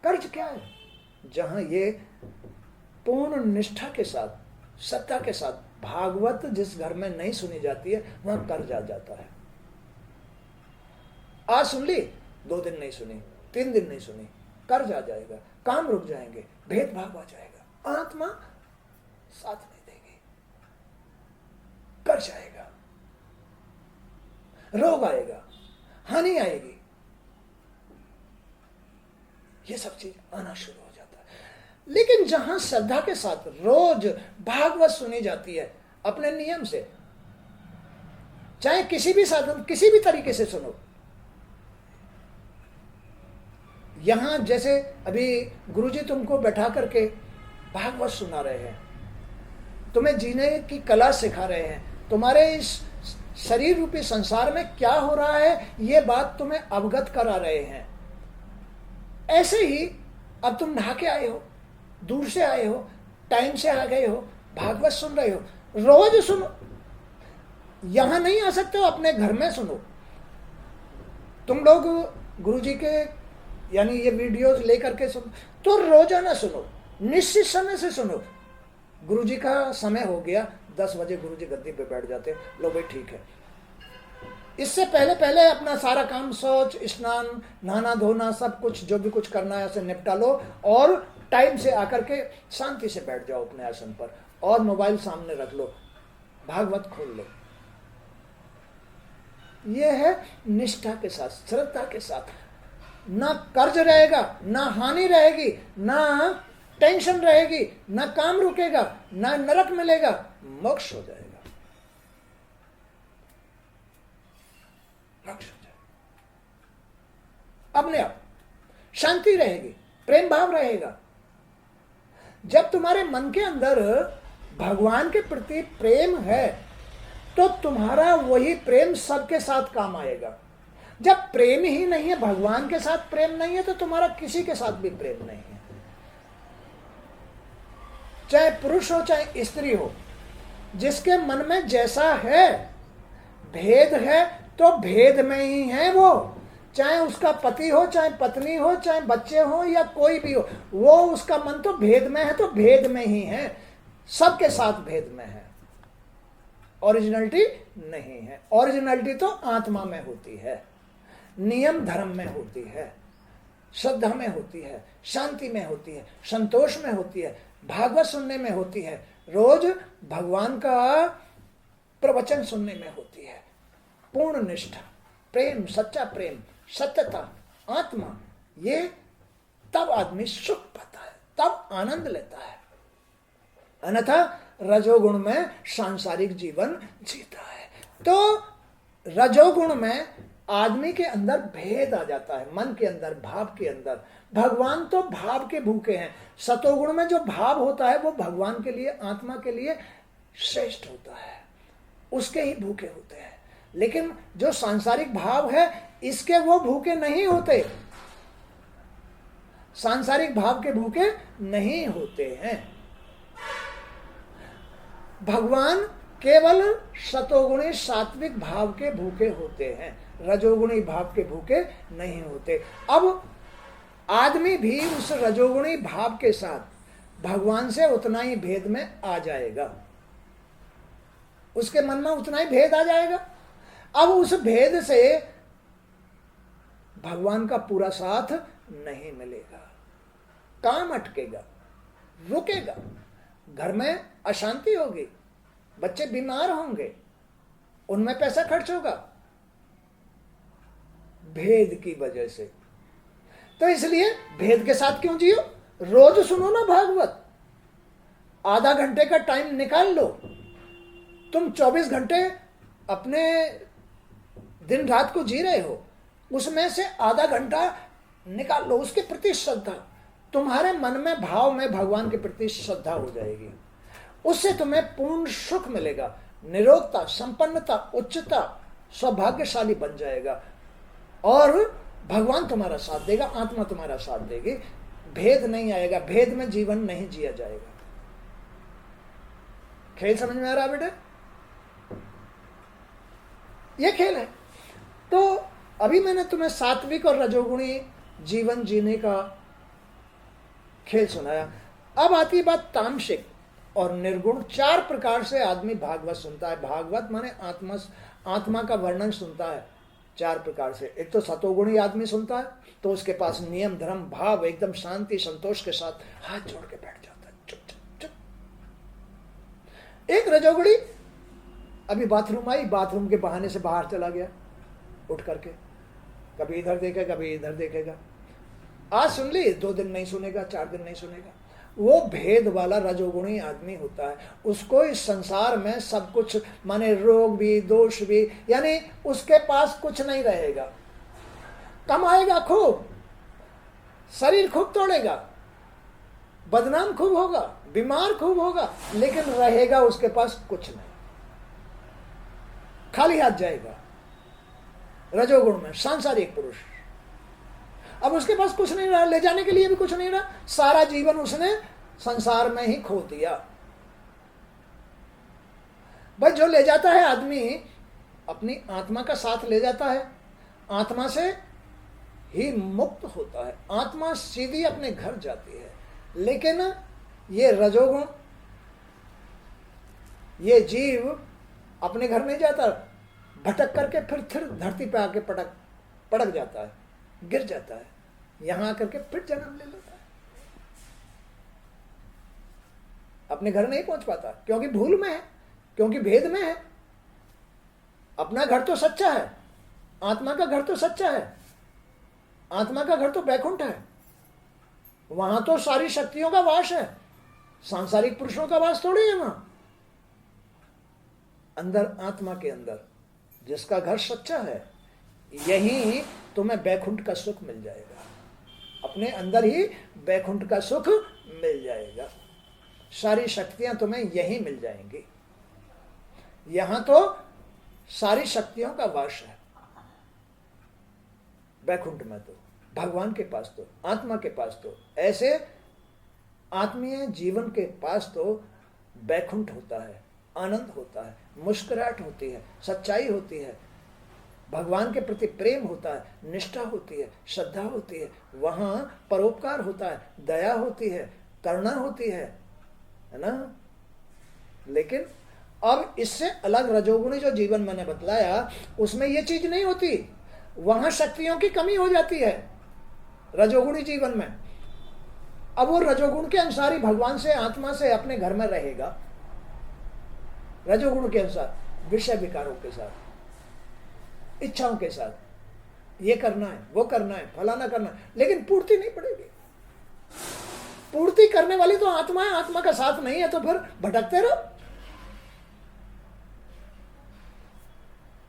कर्ज क्या है? जहां ये पूर्ण निष्ठा के साथ, सत्ता के साथ भागवत जिस घर में नहीं सुनी जाती है, वहां कर्ज आ जाता है। आज सुन ली, 2 दिन नहीं सुनी, 3 दिन नहीं सुनी, कर्ज आ जाएगा, काम रुक जाएंगे, भेदभाव आ जाएगा, आत्मा साथ नहीं देगी, कर्ज आएगा, रोग आएगा, हानि आएगी, ये सब चीज आना शुरू हो जाता है। लेकिन जहां श्रद्धा के साथ रोज भागवत सुनी जाती है, अपने नियम से, चाहे किसी भी साधन, किसी भी तरीके से सुनो। यहां जैसे अभी गुरुजी तुमको बैठा करके भागवत सुना रहे हैं, तुम्हें जीने की कला सिखा रहे हैं, तुम्हारे इस शरीर रूपी संसार में क्या हो रहा है ये बात तुम्हें अवगत करा रहे हैं। ऐसे ही अब तुम नहा के आए हो, दूर से आए हो, टाइम से आ गए हो, भागवत सुन रहे हो, रोज सुनो। यहां नहीं आ सकते हो, अपने घर में सुनो। तुम लोग गुरुजी के यानी ये वीडियोस लेकर के सुनो, तो रोजाना सुनो, निश्चित समय से सुनो। गुरुजी का समय हो गया, 10 बजे गुरुजी गद्दी पे बैठ जाते हैं, लो भाई ठीक है। इससे पहले अपना सारा काम, शौच, स्नान, नहाना धोना, सब कुछ जो भी कुछ करना है उसे निपटा लो और टाइम से आकर के शांति से बैठ जाओ अपने आसन पर और मोबाइल सामने रख लो, भागवत खोल लो। यह है निष्ठा के साथ, श्रद्धा के साथ। ना कर्ज रहेगा, ना हानि रहेगी, ना टेंशन रहेगी, ना काम रुकेगा, ना नरक मिलेगा, मोक्ष हो जाएगा, मोक्ष हो जाएगा। अपने आप शांति रहेगी, प्रेम भाव रहेगा। जब तुम्हारे मन के अंदर भगवान के प्रति प्रेम है तो तुम्हारा वही प्रेम सबके साथ काम आएगा। जब प्रेम ही नहीं है, भगवान के साथ प्रेम नहीं है, तो तुम्हारा किसी के साथ भी प्रेम नहीं है। चाहे पुरुष हो चाहे स्त्री हो, जिसके मन में जैसा है, भेद है तो भेद में ही है वो। चाहे उसका पति हो, चाहे पत्नी हो, चाहे बच्चे हो या कोई भी हो, वो उसका मन तो भेद में है, तो भेद में ही है, सबके साथ भेद में है, ओरिजिनलिटी नहीं है। ओरिजिनलिटी तो आत्मा में होती है, नियम धर्म में होती है, श्रद्धा में होती है, शांति में होती है, संतोष में होती है, भागवत सुनने में होती है, रोज भगवान का प्रवचन सुनने में होती है। पूर्ण निष्ठा, प्रेम, सच्चा प्रेम, सत्यता, आत्मा, ये तब आदमी सुख पाता है, तब आनंद लेता है। अन्यथा रजोगुण में सांसारिक जीवन जीता है। तो रजोगुण में आदमी के अंदर भेद आ जाता है, मन के अंदर, भाव के अंदर। भगवान तो भाव के भूखे हैं। सतोगुण में जो भाव होता है वो भगवान के लिए, आत्मा के लिए श्रेष्ठ होता है, उसके ही भूखे होते हैं। लेकिन जो सांसारिक भाव है, इसके वो भूखे नहीं होते, सांसारिक भाव के भूखे नहीं होते हैं। भगवान केवल सतोगुणी सात्विक भाव के भूखे होते हैं, रजोगुणी भाव के भूखे नहीं होते। अब आदमी भी उस रजोगुणी भाव के साथ भगवान से उतना ही भेद में आ जाएगा, उसके मन में उतना ही भेद आ जाएगा। अब उस भेद से भगवान का पूरा साथ नहीं मिलेगा, काम अटकेगा, रुकेगा, घर में अशांति होगी, बच्चे बीमार होंगे, उनमें पैसा खर्च होगा, भेद की वजह से। तो इसलिए भेद के साथ क्यों जियो? रोज सुनो ना भागवत, आधा घंटे का टाइम निकाल लो। तुम 24 घंटे अपने दिन रात को जी रहे हो, उसमें से आधा घंटा निकाल लो, उसके प्रति श्रद्धा, तुम्हारे मन में, भाव में भगवान के प्रति श्रद्धा हो जाएगी। उससे तुम्हें पूर्ण सुख मिलेगा, निरोगता, संपन्नता, उच्चता, सौभाग्यशाली बन जाएगा और भगवान तुम्हारा साथ देगा, आत्मा तुम्हारा साथ देगी। भेद नहीं आएगा, भेद में जीवन नहीं जिया जाएगा। खेल समझ में आ रहा बेटा? ये खेल है। तो अभी मैंने तुम्हें सात्विक और रजोगुणी जीवन जीने का खेल सुनाया। अब आती बात तामसिक और निर्गुण। 4 प्रकार से आदमी भागवत सुनता है। भागवत माने आत्मा का वर्णन सुनता है 4 प्रकार से। एक तो सतोगुणी आदमी सुनता है, तो उसके पास नियम धर्म भाव, एकदम शांति संतोष के साथ हाथ जोड़ के बैठ जाता है, चुप चुप चुप। एक रजोगुणी, अभी बाथरूम आई, बाथरूम के बहाने से बाहर चला गया उठ करके, कभी इधर देखेगा कभी इधर देखेगा। आज सुन ली, 2 दिन नहीं सुनेगा, 4 दिन नहीं सुनेगा। वो भेद वाला रजोगुणी आदमी होता है। उसको इस संसार में सब कुछ, माने रोग भी, दोष भी, यानी उसके पास कुछ नहीं रहेगा। कमाएगा खूब, शरीर खूब तोड़ेगा, बदनाम खूब होगा, बीमार खूब होगा, लेकिन रहेगा उसके पास कुछ नहीं, खाली हाथ जाएगा। रजोगुण में सांसारिक पुरुष, अब उसके पास कुछ नहीं रहा, ले जाने के लिए भी कुछ नहीं रहा, सारा जीवन उसने संसार में ही खो दिया। भाई जो ले जाता है आदमी, अपनी आत्मा का साथ ले जाता है, आत्मा से ही मुक्त होता है, आत्मा सीधी अपने घर जाती है। लेकिन ये रजोगुण, ये जीव अपने घर नहीं जाता, भटक करके फिर धरती पे आके पटक जाता है, गिर जाता है, यहां आकर के फिर जन्म ले लेता है, अपने घर नहीं पहुंच पाता, क्योंकि भूल में है, क्योंकि भेद में है। अपना घर तो सच्चा है, आत्मा का घर तो सच्चा है, आत्मा का घर तो बैकुंठ है, वहां तो सारी शक्तियों का वास है, सांसारिक पुरुषों का वास थोड़ी है वहां। अंदर, आत्मा के अंदर जिसका घर सच्चा है, यही तुम्हें बैकुंठ का सुख मिल जाएगा, अपने अंदर ही बैकुंठ का सुख मिल जाएगा, सारी शक्तियां तुम्हें यही मिल जाएंगी। यहां तो सारी शक्तियों का वास है, बैकुंठ में तो, भगवान के पास तो, आत्मा के पास तो, ऐसे आत्मीय जीवन के पास तो बैकुंठ होता है, आनंद होता है, मुस्कुराहट होती है, सच्चाई होती है, भगवान के प्रति प्रेम होता है, निष्ठा होती है, श्रद्धा होती है, वहां परोपकार होता है, दया होती है, करुणा होती है ना। लेकिन अब इससे अलग रजोगुणी जो जीवन मैंने बतलाया उसमें ये चीज नहीं होती, वहां शक्तियों की कमी हो जाती है रजोगुणी जीवन में। अब वो रजोगुण के अनुसार ही भगवान से, आत्मा से अपने घर में रहेगा, रजोगुण के अनुसार, विषय विकारों के साथ, इच्छाओं के साथ, ये करना है, वो करना है, फलाना करना है, लेकिन पूर्ति नहीं पड़ेगी। पूर्ति करने वाली तो आत्मा है, आत्मा का साथ नहीं है तो फिर भटकते रहो।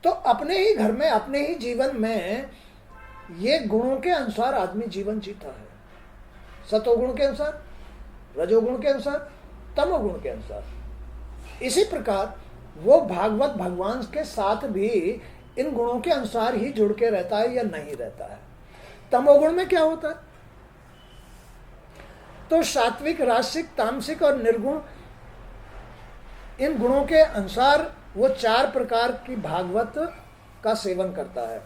तो अपने ही घर में, अपने ही जीवन में ये गुणों के अनुसार आदमी जीवन जीता है, सतोगुण के अनुसार, रजोगुण के अनुसार, तमोगुण के अनुसार। इसी प्रकार वो भागवत भगवान के साथ भी इन गुणों के अनुसार ही जुड़ के रहता है या नहीं रहता है। तमोगुण में क्या होता है? तो सात्विक, राजसिक, तामसिक और निर्गुण, इन गुणों के अनुसार वो 4 प्रकार की भागवत का सेवन करता है,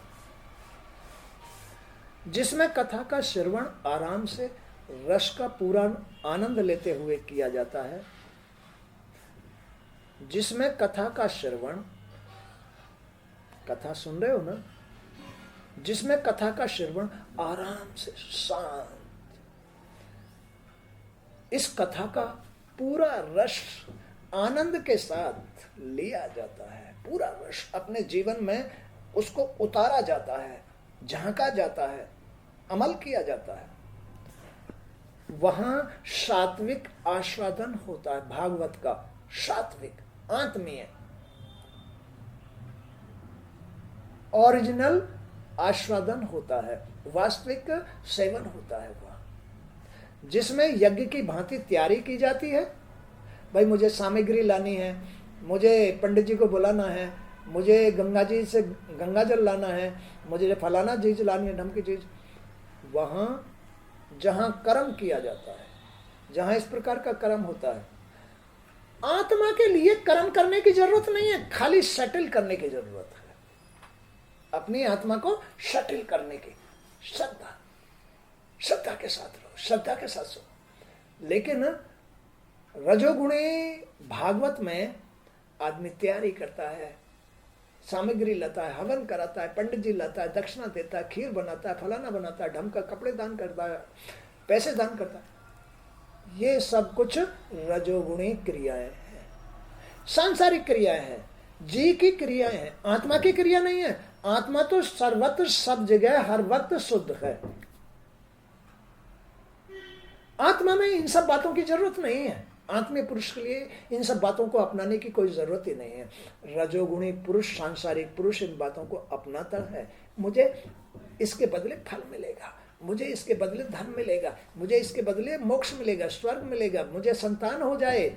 जिसमें कथा का श्रवण आराम से रस का पूरा आनंद लेते हुए किया जाता है। जिसमें कथा का श्रवण, कथा सुन रहे हो ना, जिसमें कथा का श्रवण आराम से, शांत, इस कथा का पूरा रस आनंद के साथ लिया जाता है, पूरा रस अपने जीवन में उसको उतारा जाता है, झांका जाता है, अमल किया जाता है, वहां सात्विक आस्वादन होता है। भागवत का सात्विक, आत्मीय, ओरिजिनल आस्वादन होता है, वास्तविक सेवन होता है वह, जिसमें यज्ञ की भांति तैयारी की जाती है। भाई मुझे सामग्री लानी है, मुझे पंडित जी को बुलाना है, मुझे गंगा जी से गंगा जल लाना है, मुझे फलाना चीज लानी है, ढंग की चीज। वहां जहां कर्म किया जाता है, जहां इस प्रकार का कर्म होता है, आत्मा के लिए कर्म करने की जरूरत नहीं है, खाली सेटल करने की जरूरत है, अपनी आत्मा को सेटल करने की। श्रद्धा, श्रद्धा के साथ रहो, श्रद्धा के साथ सो। लेकिन रजोगुणी भागवत में आदमी तैयारी करता है, सामग्री लाता है, हवन कराता है, पंडित जी लाता है, दक्षिणा देता है, खीर बनाता है, फलाना बनाता है, ढंग का कपड़े दान करता है, पैसे दान करता है। ये सब कुछ रजोगुणी क्रियाएं हैं, सांसारिक क्रियाएं हैं, जी की क्रियाएं हैं, आत्मा की क्रिया नहीं है। आत्मा तो सर्वत्र सब जगह हर वक्त शुद्ध है, आत्मा में इन सब बातों की जरूरत नहीं है। आत्मीय पुरुष के लिए इन सब बातों को अपनाने की कोई जरूरत ही नहीं है। रजोगुणी पुरुष, सांसारिक पुरुष इन बातों को अपनाता है, मुझे इसके बदले फल मिलेगा, मुझे इसके बदले धन मिलेगा, मुझे इसके बदले मोक्ष मिलेगा, स्वर्ग मिलेगा, मुझे संतान हो जाए,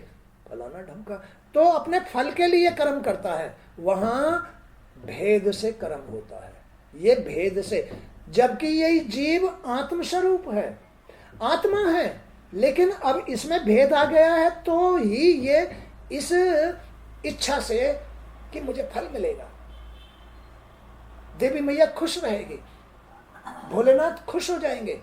फलाना ढंग का, तो अपने फल के लिए कर्म करता है। वहां भेद से कर्म होता है, ये भेद से, जबकि यही जीव आत्मस्वरूप है, आत्मा है, लेकिन अब इसमें भेद आ गया है, तो ही ये इस इच्छा से कि मुझे फल मिलेगा, देवी मैया खुश रहेगी, भोलेनाथ खुश हो जाएंगे,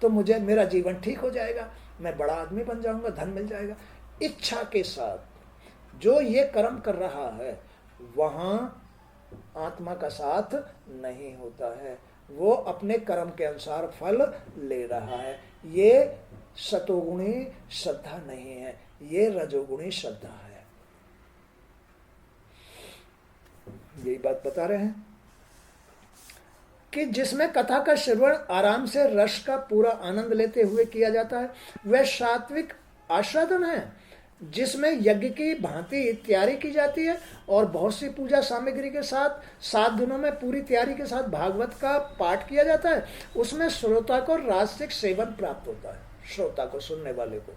तो मुझे, मेरा जीवन ठीक हो जाएगा, मैं बड़ा आदमी बन जाऊंगा, धन मिल जाएगा। इच्छा के साथ जो ये कर्म कर रहा है, वहां आत्मा का साथ नहीं होता है, वो अपने कर्म के अनुसार फल ले रहा है। ये सतोगुणी श्रद्धा नहीं है, ये रजोगुणी श्रद्धा है। यही बात बता रहे हैं कि जिसमें कथा का श्रवण आराम से रस का पूरा आनंद लेते हुए किया जाता है, वह सात्विक आस्वादन है, जिसमें यज्ञ की भांति तैयारी की जाती है और बहुत सी पूजा सामग्री के साथ 7 दिनों में पूरी तैयारी के साथ भागवत का पाठ किया जाता है। उसमें श्रोता को राजसिक सेवन प्राप्त होता है, श्रोता को, सुनने वाले को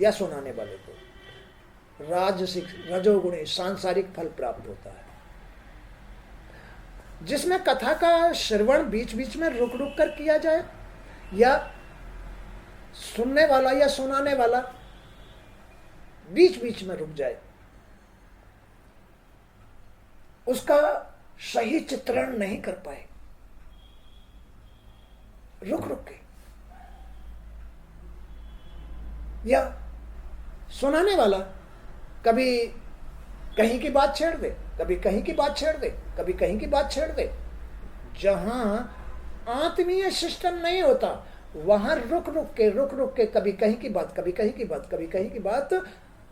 या सुनाने वाले को राजसिक, रजोगुणी, सांसारिक फल प्राप्त होता है। जिसमें कथा का श्रवण बीच बीच में रुक रुक कर किया जाए, या सुनने वाला या सुनाने वाला बीच बीच में रुक जाए, उसका सही चित्रण नहीं कर पाए, रुक रुक के। या सुनाने वाला कभी कहीं की बात छेड़ दे, कभी कहीं की बात छेड़ दे, कभी कहीं की बात छेड़ दे। जहां आत्मीय सिस्टम नहीं होता वहां रुक रुक के कभी कहीं की बात, कभी कहीं की बात, कभी कहीं की बात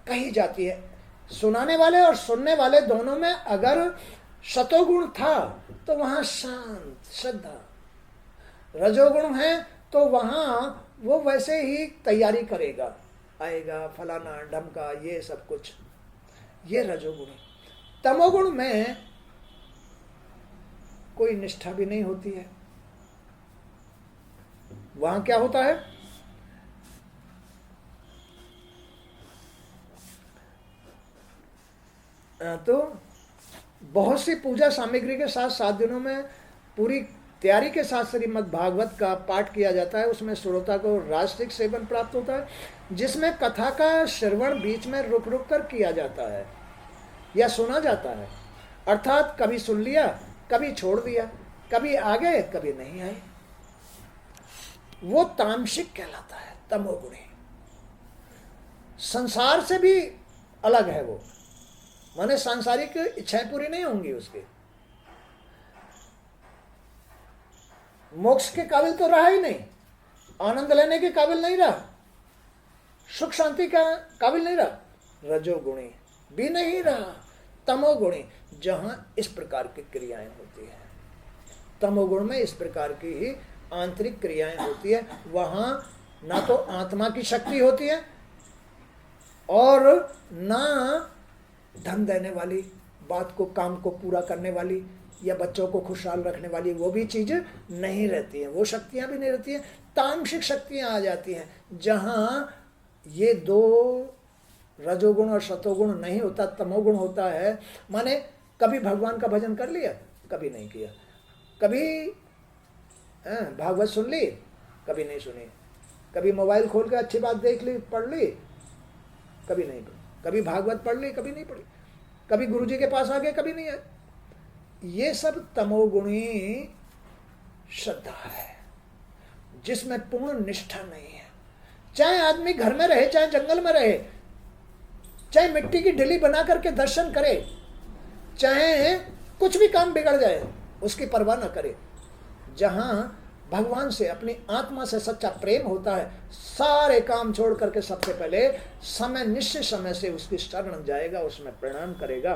कही जाती है। सुनाने वाले और सुनने वाले दोनों में अगर सतोगुण था तो वहां शांत श्रद्धा, रजोगुण है तो वहां वो वैसे ही तैयारी करेगा, आएगा फलाना ढमका, ये सब कुछ, ये रजोगुण। तमोगुण में कोई निष्ठा भी नहीं होती है। वहां क्या होता है, तो बहुत सी पूजा सामग्री के साथ 7 दिनों में पूरी तैयारी के साथ श्रीमद् भागवत का पाठ किया जाता है। उसमें श्रोता को राजसिक सेवन प्राप्त होता है, जिसमें कथा का श्रवण बीच में रुक रुक कर किया जाता है या सुना जाता है। अर्थात कभी सुन लिया, कभी छोड़ दिया, कभी आ गए, कभी नहीं आए। वो तामसिक कहलाता है, तमोगुणी। संसार से भी अलग है वो, माने सांसारिक इच्छाएं पूरी नहीं होंगी उसके। मोक्ष के काबिल तो रहा ही नहीं, आनंद लेने के काबिल नहीं रहा, सुख शांति का काबिल नहीं रहा, रजोगुणी भी नहीं रहा, तमोगुणी। जहां इस प्रकार की क्रियाएं होती है, तमोगुण में इस प्रकार की ही आंतरिक क्रियाएं होती है। वहां ना तो आत्मा की शक्ति होती है और ना धन देने वाली, बात को, काम को पूरा करने वाली या बच्चों को खुशहाल रखने वाली वो भी चीजें नहीं रहती हैं, वो शक्तियां भी नहीं रहती हैं। तामसिक शक्तियां आ जाती हैं जहां ये दो रजोगुण और सतोगुण नहीं होता, तमोगुण होता है। माने कभी भगवान का भजन कर लिया, कभी नहीं किया, कभी भागवत सुन ली, कभी नहीं सुनी, कभी मोबाइल खोल के अच्छी बात देख ली, पढ़ ली, कभी नहीं पढ़ी, कभी भागवत पढ़ ली, कभी नहीं पढ़ी, कभी गुरुजी के पास आ गए, कभी नहीं आए। ये सब तमोगुणी श्रद्धा है जिसमें पूर्ण निष्ठा नहीं है। चाहे आदमी घर में रहे, चाहे जंगल में रहे, चाहे मिट्टी की ढिली बना करके दर्शन करे, चाहे कुछ भी काम बिगड़ जाए, उसकी परवाह न करे। जहां भगवान से, अपनी आत्मा से सच्चा प्रेम होता है, सारे काम छोड़ करके सबसे पहले समय, निश्चित समय से उसकी शरण जाएगा, उसमें प्रणाम करेगा।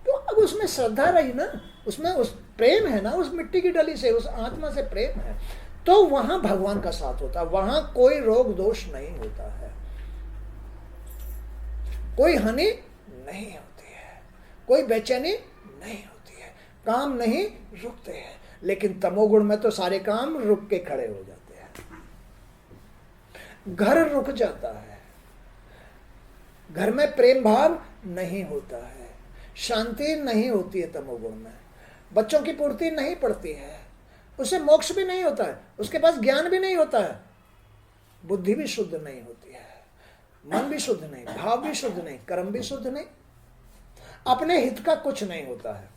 तो अब उसमें श्रद्धा रही ना, उसमें उस प्रेम है ना, उस मिट्टी की डली से, उस आत्मा से प्रेम है, तो वहां भगवान का साथ होता है। वहां कोई रोग दोष नहीं होता है, कोई हानि नहीं होती है, कोई बेचैनी नहीं होती है, काम नहीं रुकते हैं। लेकिन तमोगुण में तो सारे काम रुक के खड़े हो जाते हैं, घर रुक जाता है, घर में प्रेम भाव नहीं होता है, शांति नहीं होती है तमोगुण में, बच्चों की पूर्ति नहीं पड़ती है, उसे मोक्ष भी नहीं होता है, उसके पास ज्ञान भी नहीं होता है, बुद्धि भी शुद्ध नहीं होती है, मन भी शुद्ध नहीं, भाव भी शुद्ध नहीं, कर्म भी शुद्ध नहीं, अपने हित का कुछ नहीं होता है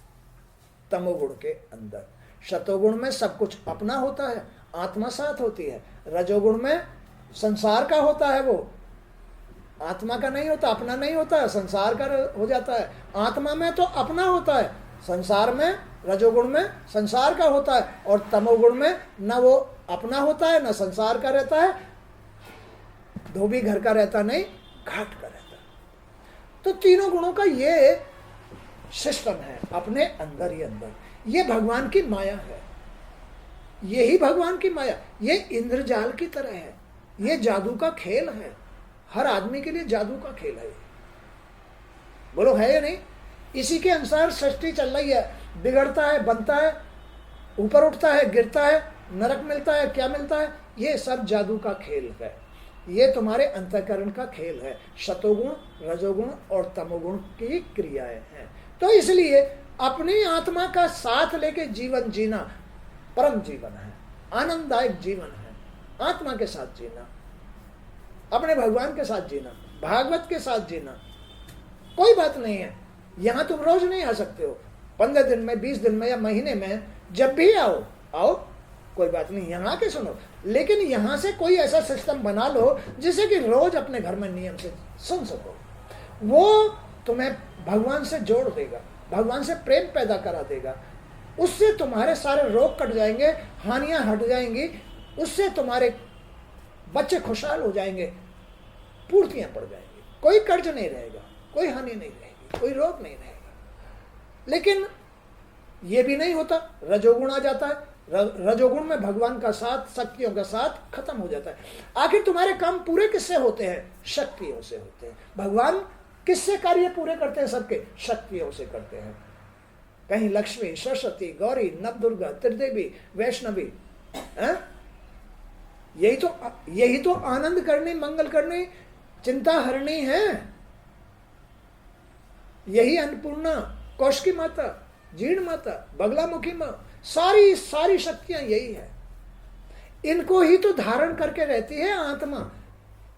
तमोगुण के अंदर। शतोगुण में सब कुछ अपना होता है, आत्मा साथ होती है। रजोगुण में संसार का होता है, वो आत्मा का नहीं होता, अपना नहीं होता है, संसार का हो जाता है। आत्मा में तो अपना होता है, संसार में, रजोगुण में संसार का होता है, और तमोगुण में न वो अपना होता है, न संसार का रहता है, धोबी घर का रहता नहीं, घाट का रहता। तो तीनों गुणों का ये सिस्टम है अपने अंदर ही अंदर। ये भगवान की माया है, यही भगवान की माया। ये इंद्रजाल की तरह है, ये जादू का खेल है, हर आदमी के लिए जादू का खेल है। बोलो है या नहीं? इसी के अनुसार सृष्टि चल रही है, बिगड़ता है, बनता है, ऊपर उठता है, गिरता है, नरक मिलता है, क्या मिलता है, ये सब जादू का खेल है। ये तुम्हारे अंतःकरण का खेल है। शतोगुण, रजोगुण और तमोगुण की क्रियाएं हैं। तो इसलिए अपनी आत्मा का साथ लेके जीवन जीना परम जीवन है, आनंददायक जीवन है। आत्मा के साथ जीना, अपने भगवान के साथ जीना, भागवत के साथ जीना, कोई बात नहीं है। यहां तुम रोज नहीं आ सकते हो, 15 दिन में, 20 दिन में या महीने में, जब भी आओ आओ, कोई बात नहीं, यहाँ के सुनो। लेकिन यहाँ से कोई ऐसा सिस्टम बना लो जिसे कि रोज अपने घर में नियम से सुन सको। वो तुम्हें भगवान से जोड़ देगा, भगवान से प्रेम पैदा करा देगा। उससे तुम्हारे सारे रोग कट जाएंगे, हानियां हट जाएंगी, उससे तुम्हारे बच्चे खुशहाल हो जाएंगे, पूर्तियां पड़ जाएंगी, कोई कर्ज नहीं रहेगा, कोई हानि नहीं रहेगी, कोई रोग नहीं रहेगा। लेकिन ये भी नहीं होता, रजोगुण आ जाता है। रजोगुण में भगवान का साथ, शक्तियों का साथ खत्म हो जाता है। आखिर तुम्हारे काम पूरे किससे होते हैं? शक्तियों से होते हैं। भगवान किससे कार्य पूरे करते हैं? सबके शक्तियों से करते हैं। कहीं लक्ष्मी, सरस्वती, गौरी, नवदुर्गा, त्रिदेवी, वैष्णवी, यही तो आनंद करनी, मंगल करनी, चिंता हरणी है। यही अन्नपूर्णा, कौशिकी माता, जीर्ण माता, बगलामुखी मां, सारी शक्तियां यही है। इनको ही तो धारण करके रहती है आत्मा,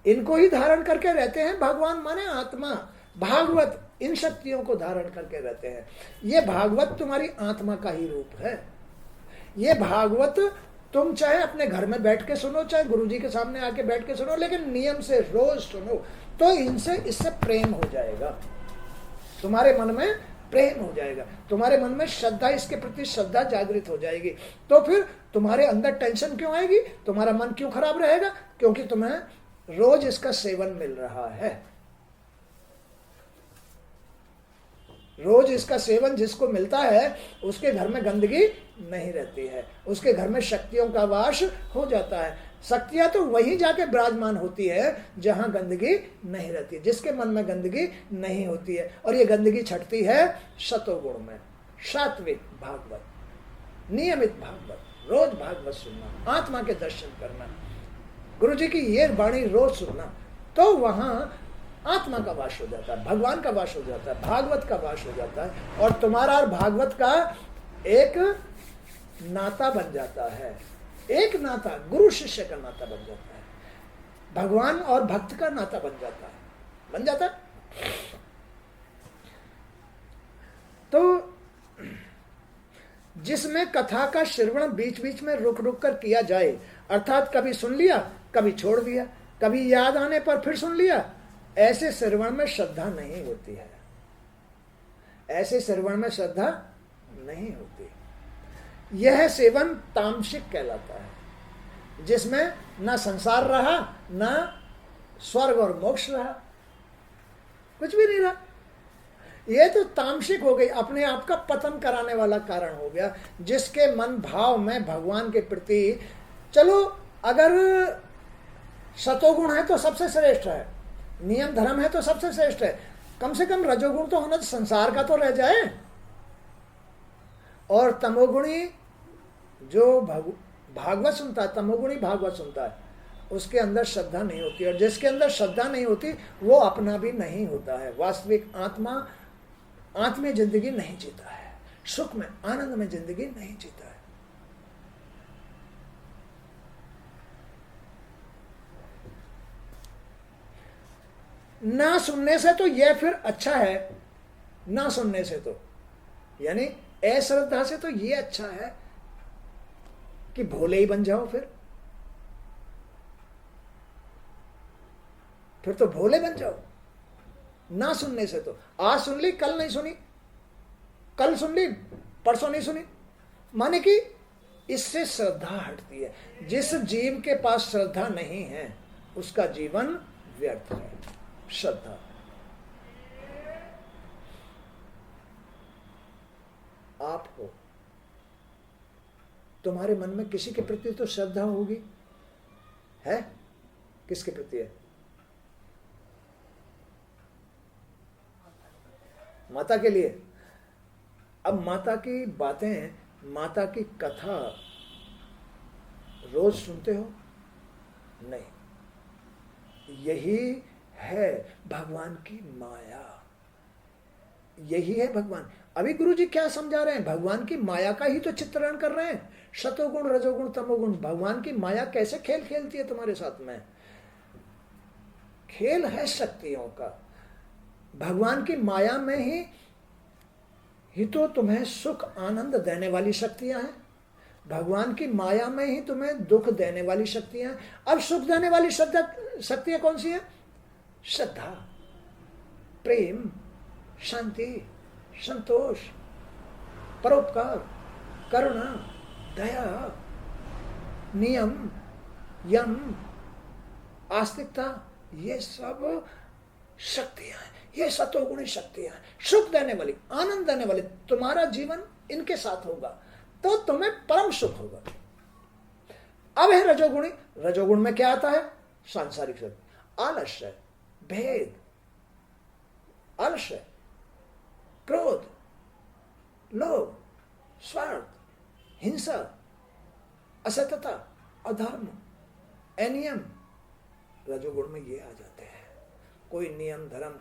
इनको ही धारण करके रहते हैं भगवान, माने आत्मा। भागवत इन शक्तियों को धारण करके रहते हैं। ये भागवत तुम्हारी आत्मा का ही रूप है। ये भागवत तुम चाहे अपने घर में बैठ के सुनो, चाहे गुरुजी के सामने आके बैठ के सुनो, लेकिन नियम से रोज सुनो, तो इससे प्रेम हो जाएगा, तुम्हारे मन में प्रेम हो जाएगा, तुम्हारे मन में श्रद्धा, इसके प्रति श्रद्धा जागृत हो जाएगी। तो फिर तुम्हारे अंदर टेंशन क्यों आएगी? तुम्हारा मन क्यों खराब रहेगा? क्योंकि तुम्हें रोज इसका सेवन मिल रहा है। रोज इसका सेवन जिसको मिलता है, उसके घर में गंदगी नहीं रहती है, उसके घर में शक्तियों का वास हो जाता है। शक्तियां तो वहीं जाके विराजमान होती है जहां गंदगी नहीं रहती, जिसके मन में गंदगी नहीं होती है। और ये गंदगी छटती है सतोगुण में। सात्विक भागवत, नियमित भागवत, रोज भागवत सुनना, आत्मा के दर्शन करना, गुरुजी की ये वाणी रोज सुनना, तो वहां आत्मा का वास हो जाता है, भगवान का वास हो जाता है, भागवत का वास हो जाता है, और तुम्हारा और भागवत का एक नाता बन जाता है। एक नाता, गुरु शिष्य का नाता बन जाता है, भगवान और भक्त का नाता बन जाता है। तो जिसमें कथा का श्रवण बीच बीच में रुक रुक कर किया जाए, अर्थात कभी सुन लिया, कभी छोड़ दिया, कभी याद आने पर फिर सुन लिया, ऐसे श्रवण में श्रद्धा नहीं होती है। ऐसे श्रवण में श्रद्धा नहीं होती। यह सेवन तामसिक कहलाता है, जिसमें ना संसार रहा, ना स्वर्ग और मोक्ष रहा, कुछ भी नहीं रहा। यह तो तामसिक हो गई, अपने आप का पतन कराने वाला कारण हो गया। जिसके मन भाव में भगवान के प्रति, चलो अगर सतोगुण है तो सबसे श्रेष्ठ है, नियम धर्म है तो सबसे श्रेष्ठ है, कम से कम रजोगुण तो होना, संसार का तो रह जाए। और तमोगुणी जो भागवत सुनता है, तमोगुणी भागवत सुनता है, उसके अंदर श्रद्धा नहीं होती, और जिसके अंदर श्रद्धा नहीं होती वो अपना भी नहीं होता है। वास्तविक आत्मीय जिंदगी नहीं जीता है, सुख में, आनंद में जिंदगी नहीं जीता है। ना सुनने से तो यह फिर अच्छा है, ना सुनने से तो, यानी अश्रद्धा से तो यह अच्छा है कि भोले ही बन जाओ। फिर तो भोले बन जाओ। ना सुनने से तो, आज सुन ली, कल नहीं सुनी, कल सुन ली, परसों नहीं सुनी, माने कि इससे श्रद्धा हटती है। जिस जीव के पास श्रद्धा नहीं है उसका जीवन व्यर्थ है। श्रद्धा, आप हो, तुम्हारे मन में किसी के प्रति तो श्रद्धा होगी, है? किसके प्रति है? माता के लिए। अब माता की बातें, माता की कथा रोज सुनते हो? नहीं। यही है भगवान की माया, यही है भगवान। अभी गुरुजी क्या समझा रहे हैं? भगवान की माया का ही तो चित्रण कर रहे हैं। सतोगुण, रजोगुण, तमोगुण, भगवान की माया कैसे खेल खेलती है तुम्हारे साथ में। खेल है शक्तियों का। भगवान की माया में ही तो तुम्हें सुख आनंद देने वाली शक्तियां हैं। भगवान की माया में ही तुम्हें दुख देने वाली शक्तियां हैं। अब सुख देने वाली शक्तियां कौन सी हैं? श्रद्धा, प्रेम, शांति, संतोष, परोपकार, करुणा, दया, नियम, यम, आस्तिकता, ये सब शक्तियां हैं। ये सतोगुणी शक्तियां हैं, सुख देने वाली, आनंद देने वाली। तुम्हारा जीवन इनके साथ होगा तो तुम्हें परम सुख होगा। अब है रजोगुणी। रजोगुण में क्या आता है? सांसारिक सुख, आलस्य, भेद, आलस्य, क्रोध, लोभ, स्वार्थ, हिंसा, असत्यता, अधर्म, अनियम। रजोगुण में ये आ जाते हैं। कोई नियम धर्म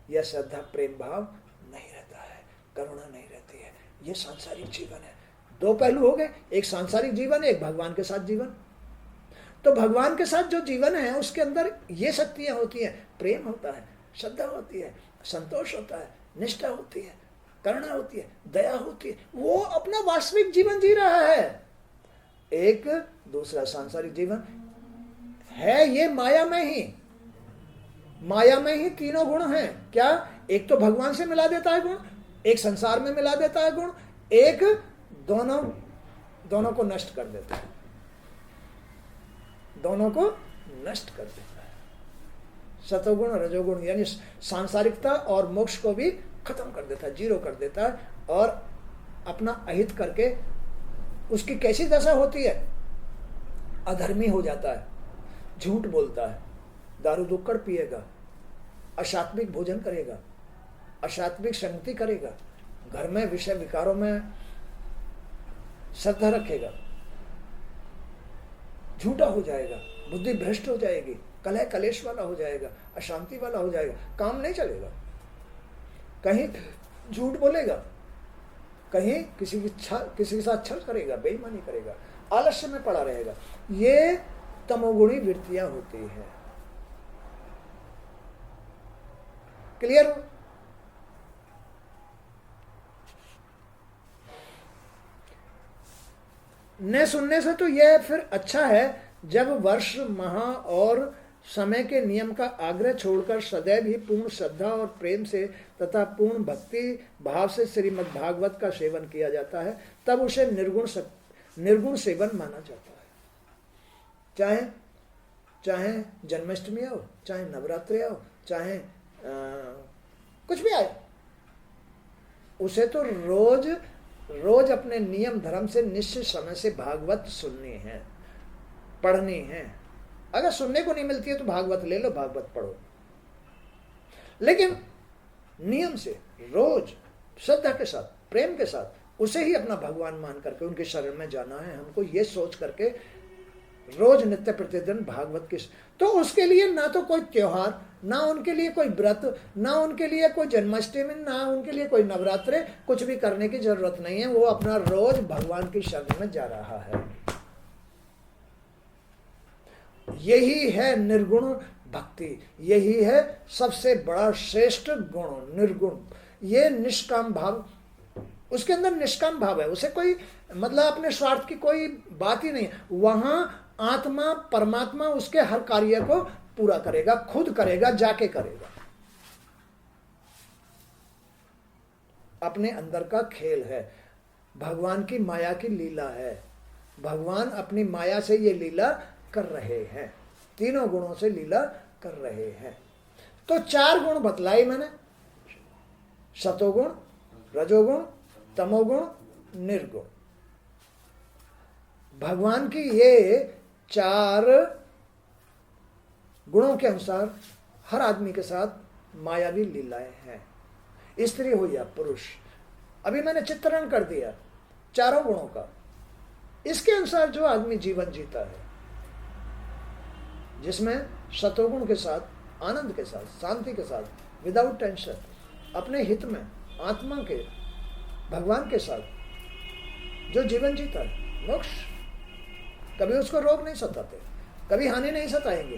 या श्रद्धा प्रेम भाव नहीं रहता है, करुणा नहीं रहती है। ये सांसारिक जीवन है। दो पहलू हो गए, एक सांसारिक जीवन, एक भगवान के साथ जीवन। तो भगवान के साथ जो जीवन है उसके अंदर ये शक्तियां होती हैं। प्रेम होता है, श्रद्धा होती है, संतोष होता है, निष्ठा होती है, करुणा होती है, दया होती है। वो अपना वास्तविक जीवन जी रहा है। एक दूसरा सांसारिक जीवन है ये माया में ही। माया में ही तीनों गुण हैं। क्या? एक तो भगवान से मिला देता है गुण, एक संसार में मिला देता है गुण, एक दोनों को नष्ट कर देता है। दोनों को नष्ट कर देता है। सतोगुण रजोगुण यानी सांसारिकता और मोक्ष को भी खत्म कर देता है, जीरो कर देता है। और अपना अहित करके उसकी कैसी दशा होती है? अधर्मी हो जाता है, झूठ बोलता है, दारू दुक्कड़ पिएगा, असात्विक भोजन करेगा, असात्विक संगति करेगा, घर में विषय विकारों में श्रद्धा रखेगा, झूठा हो जाएगा, बुद्धि भ्रष्ट हो जाएगी, कलह कलेश वाला हो जाएगा, अशांति वाला हो जाएगा, काम नहीं चलेगा, कहीं झूठ बोलेगा, कहीं किसी के साथ छल करेगा, बेईमानी करेगा, आलस्य में पड़ा रहेगा। ये तमोगुणी वृत्तियां होती है। क्लियर हो? न सुनने से तो यह फिर अच्छा है जब वर्ष माह और समय के नियम का आग्रह छोड़कर सदैव ही पूर्ण श्रद्धा और प्रेम से तथा पूर्ण भक्ति भाव से श्रीमद् भागवत का सेवन किया जाता है, तब उसे निर्गुण सेवन माना जाता है। चाहे जन्माष्टमी आओ, चाहे नवरात्रि आओ, चाहे कुछ भी आए, उसे तो रोज अपने नियम धर्म से निश्चित समय से भागवत सुननी है, पढ़नी है। अगर सुनने को नहीं मिलती है तो भागवत ले लो, भागवत पढ़ो, लेकिन नियम से रोज श्रद्धा के साथ प्रेम के साथ उसे ही अपना भगवान मान करके उनके शरण में जाना है हमको, ये सोच करके रोज नित्य प्रतिदिन भागवत की। तो उसके लिए ना तो कोई त्योहार, ना उनके लिए कोई व्रत, ना उनके लिए कोई जन्माष्टमी, ना उनके लिए कोई नवरात्रे, कुछ भी करने की जरूरत नहीं है। वो अपना रोज भगवान की शरण में जा रहा है। यही है निर्गुण भक्ति, यही है सबसे बड़ा श्रेष्ठ गुण, निर्गुण। ये निष्काम भाव, उसके अंदर निष्काम भाव है, उसे कोई मतलब अपने स्वार्थ की कोई बात ही नहीं। वहां आत्मा परमात्मा उसके हर कार्य को पूरा करेगा, खुद करेगा, जाके करेगा। अपने अंदर का खेल है, भगवान की माया की लीला है। भगवान अपनी माया से ये लीला कर रहे हैं, तीनों गुणों से लीला कर रहे हैं। तो 4 गुण बतलाई मैंने, सतोगुण, रजोगुण, तमोगुण, निर्गुण। भगवान की ये 4 गुणों के अनुसार हर आदमी के साथ मायावी लीलाएं हैं, स्त्री हो या पुरुष। अभी मैंने चित्रण कर दिया 4 गुणों का। इसके अनुसार जो आदमी जीवन जीता है, जिसमें सतोगुण के साथ, आनंद के साथ, शांति के साथ, विदाउट टेंशन, अपने हित में, आत्मा के, भगवान के साथ जो जीवन जीता है, मोक्ष, कभी उसको रोग नहीं सताते, कभी हानि नहीं सताएंगे,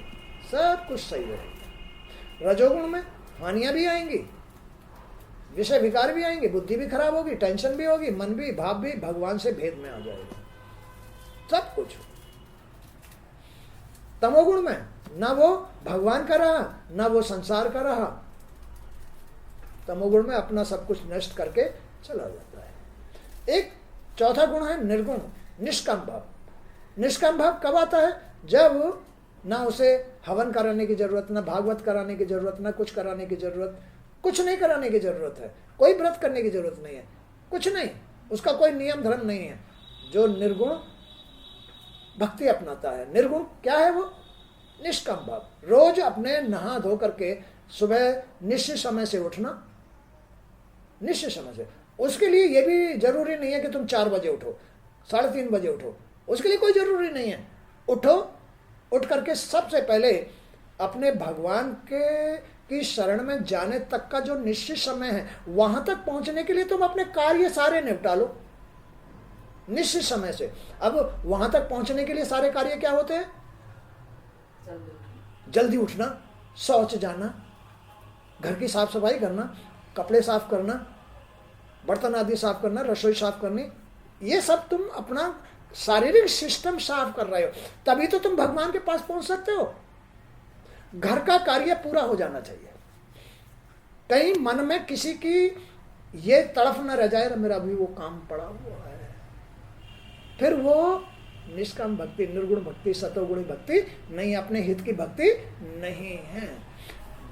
सब कुछ सही रहेगा। रजोगुण में हानियां भी आएंगी, विषय विकार भी आएंगे, बुद्धि भी खराब होगी, टेंशन भी होगी, मन भी, भाव भी भगवान से भेद में आ जाएगा, सब कुछ। तमोगुण में ना वो भगवान का रहा, ना वो संसार का रहा। तमोगुण में अपना सब कुछ नष्ट करके चला जाता है। एक चौथा गुण है निर्गुण, निष्काम भाव। निष्काम भाव कब आता है? जब ना उसे हवन कराने की जरूरत, ना भागवत कराने की जरूरत, ना कुछ कराने की जरूरत, कुछ नहीं कराने की जरूरत है, कोई व्रत करने की जरूरत नहीं है, कुछ नहीं, उसका कोई नियम धर्म नहीं है। जो निर्गुण भक्ति अपनाता है, निर्गुण क्या है? वो निष्काम भाव। रोज अपने नहा धो करके सुबह निश्चित समय से उठना, निश्चित समय से। उसके लिए ये भी जरूरी नहीं है कि तुम 4 बजे उठो, 3:30 बजे उठो, उसके लिए कोई जरूरी नहीं है। उठो, उठ करके सबसे पहले अपने भगवान की शरण में जाने तक का जो निश्चित समय है, वहां तक पहुंचने के लिए तुम अपने कार्य सारे निपटा लो निश्चित समय से। अब वहां तक पहुंचने के लिए सारे कार्य क्या होते हैं? जल्दी उठना, शौच जाना, घर की साफ सफाई करना, कपड़े साफ करना, बर्तन आदि साफ करना, रसोई साफ करनी, ये सब तुम अपना शारीरिक सिस्टम साफ कर रहे हो, तभी तो तुम भगवान के पास पहुंच सकते हो। घर का कार्य पूरा हो जाना चाहिए। कहीं मन में किसी की ये तड़फ न रह जाए, मेरा अभी वो काम पड़ा हुआ है, फिर वो निष्काम भक्ति, निर्गुण भक्ति, सतोगुणी भक्ति नहीं, अपने हित की भक्ति नहीं है।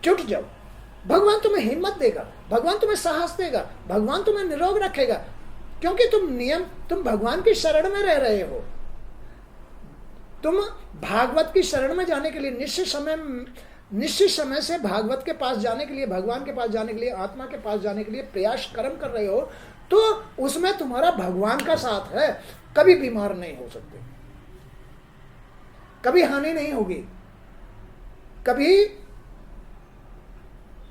जुट जाओ, भगवान तुम्हें हिम्मत देगा, भगवान तुम्हें साहस देगा, भगवान तुम्हें निरोग रखेगा, क्योंकि तुम भगवान की शरण में रह रहे हो। तुम भागवत की शरण में जाने के लिए निश्चित समय से भागवत के पास जाने के लिए, भगवान के पास जाने के लिए, आत्मा के पास जाने के लिए प्रयास कर्म कर रहे हो, तो उसमें तुम्हारा भगवान का साथ है। कभी बीमार नहीं हो सकते, कभी हानि नहीं होगी, कभी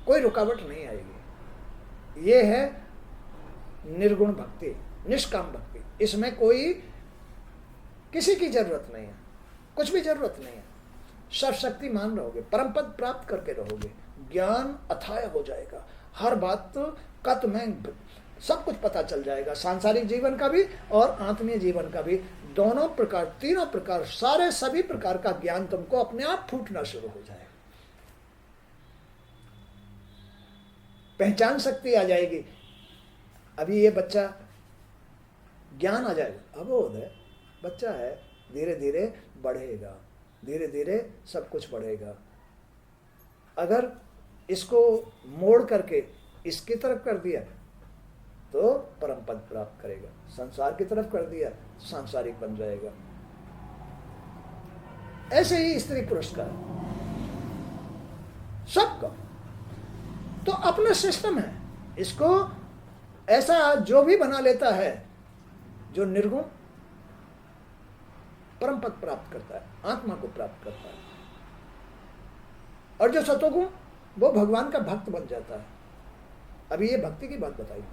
कोई रुकावट नहीं आएगी। ये है निर्गुण भक्ति, निष्काम भक्ति। इसमें कोई किसी की जरूरत नहीं है, कुछ भी जरूरत नहीं है। सर्वशक्तिमान रहोगे, परम पद प्राप्त करके रहोगे, ज्ञान अथाय हो जाएगा, हर बात का तुम्हें सब कुछ पता चल जाएगा, सांसारिक जीवन का भी और आत्मीय जीवन का भी, दोनों प्रकार, तीनों प्रकार, सारे सभी प्रकार का ज्ञान तुमको अपने आप फूटना शुरू हो जाएगा। पहचान शक्ति आ जाएगी। अभी ये बच्चा, ज्ञान आ जाएगा, अबोध है, बच्चा है, धीरे धीरे बढ़ेगा, धीरे धीरे सब कुछ बढ़ेगा। अगर इसको मोड़ करके इसकी तरफ कर दिया तो परम पद प्राप्त करेगा, संसार की तरफ कर दिया सांसारिक बन जाएगा। ऐसे ही स्त्री पुरुष का, सबका तो अपना सिस्टम है। इसको ऐसा जो भी बना लेता है, जो निर्गुण परम पद प्राप्त करता है, आत्मा को प्राप्त करता है, और जो सतोगुण वो भगवान का भक्त बन जाता है। अभी ये भक्ति की बात बताई।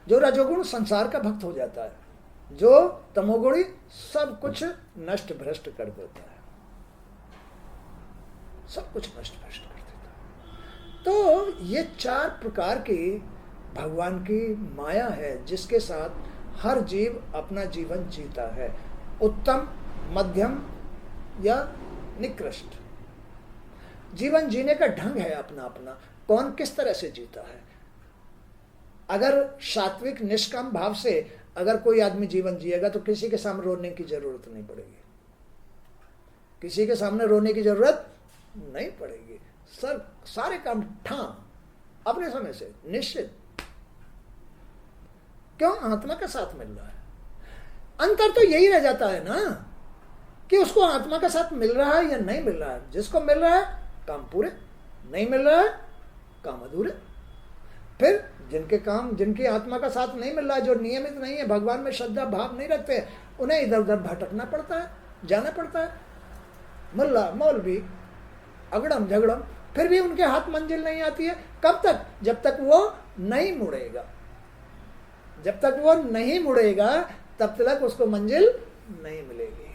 जो रजोगुण संसार का भक्त हो जाता है, जो तमोगुणी सब कुछ नष्ट भ्रष्ट कर देता है, सब कुछ नष्ट भ्रष्ट कर देता है। तो ये 4 प्रकार की भगवान की माया है, जिसके साथ हर जीव अपना जीवन जीता है, उत्तम, मध्यम या निकृष्ट। जीवन जीने का ढंग है अपना अपना, कौन किस तरह से जीता है। अगर सात्विक निष्काम भाव से अगर कोई आदमी जीवन जिएगा तो किसी के सामने रोने की जरूरत नहीं पड़ेगी, किसी के सामने रोने की जरूरत नहीं पड़ेगी। सारे काम ठाम अपने समय से निश्चित। क्यों? आत्मा का साथ मिल रहा है। अंतर तो यही रह जाता है ना कि उसको आत्मा का साथ मिल रहा है या नहीं मिल रहा है। जिसको मिल रहा है काम पूरे, नहीं मिल रहा है काम अधूरे। फिर जिनकी आत्मा का साथ नहीं मिल रहा है, जो नियमित नहीं है, भगवान में श्रद्धा भाव नहीं रखते, उन्हें इधर उधर भटकना पड़ता है, जाना पड़ता है। मुल्ला मौलवी अगड़म झगड़म, फिर भी उनके हाथ मंजिल नहीं आती है। कब तक? जब तक वो नहीं मुड़ेगा। जब तक वो नहीं मुड़ेगा तब तक उसको मंजिल नहीं मिलेगी।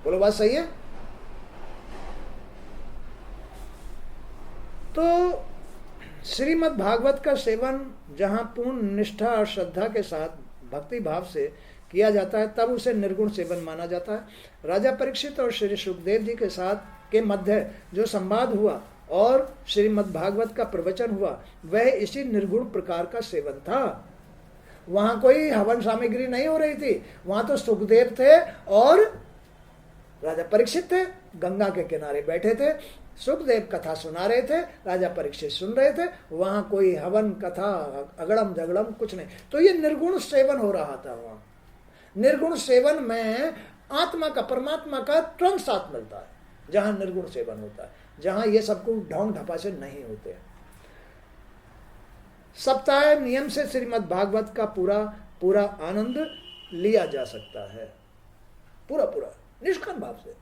बोलो बात सही है? श्रीमद् भागवत का सेवन जहाँ पूर्ण निष्ठा और श्रद्धा के साथ भक्ति भाव से किया जाता है तब उसे निर्गुण सेवन माना जाता है। राजा परीक्षित और श्री सुखदेव जी के साथ के मध्य जो संवाद हुआ और श्रीमद् भागवत का प्रवचन हुआ वह इसी निर्गुण प्रकार का सेवन था। वहां कोई हवन सामग्री नहीं हो रही थी, वहां तो सुखदेव थे और राजा परीक्षित थे, गंगा के किनारे बैठे थे, सुखदेव कथा सुना रहे थे, राजा परीक्षित सुन रहे थे। वहां कोई हवन कथा अगड़म झगड़म कुछ नहीं। तो ये निर्गुण सेवन हो रहा था। वहां निर्गुण सेवन में आत्मा का परमात्मा का तुरंत साथ मिलता है जहां निर्गुण सेवन होता है, जहां ये सब कुछ ढोंग ढपा से नहीं होते। सप्ताह नियम से श्रीमद् भागवत का पूरा आनंद लिया जा सकता है, पूरा निष्काम भाव से।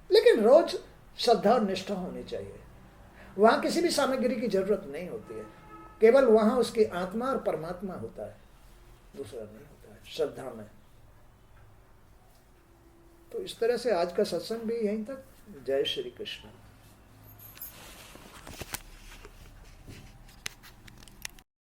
लेकिन रोज श्रद्धा और निष्ठा होनी चाहिए। वहां किसी भी सामग्री की जरूरत नहीं होती है, केवल वहां उसकी आत्मा और परमात्मा होता है, दूसरा नहीं होता है श्रद्धा में। तो इस तरह से आज का सत्संग भी यहीं तक। जय श्री कृष्ण।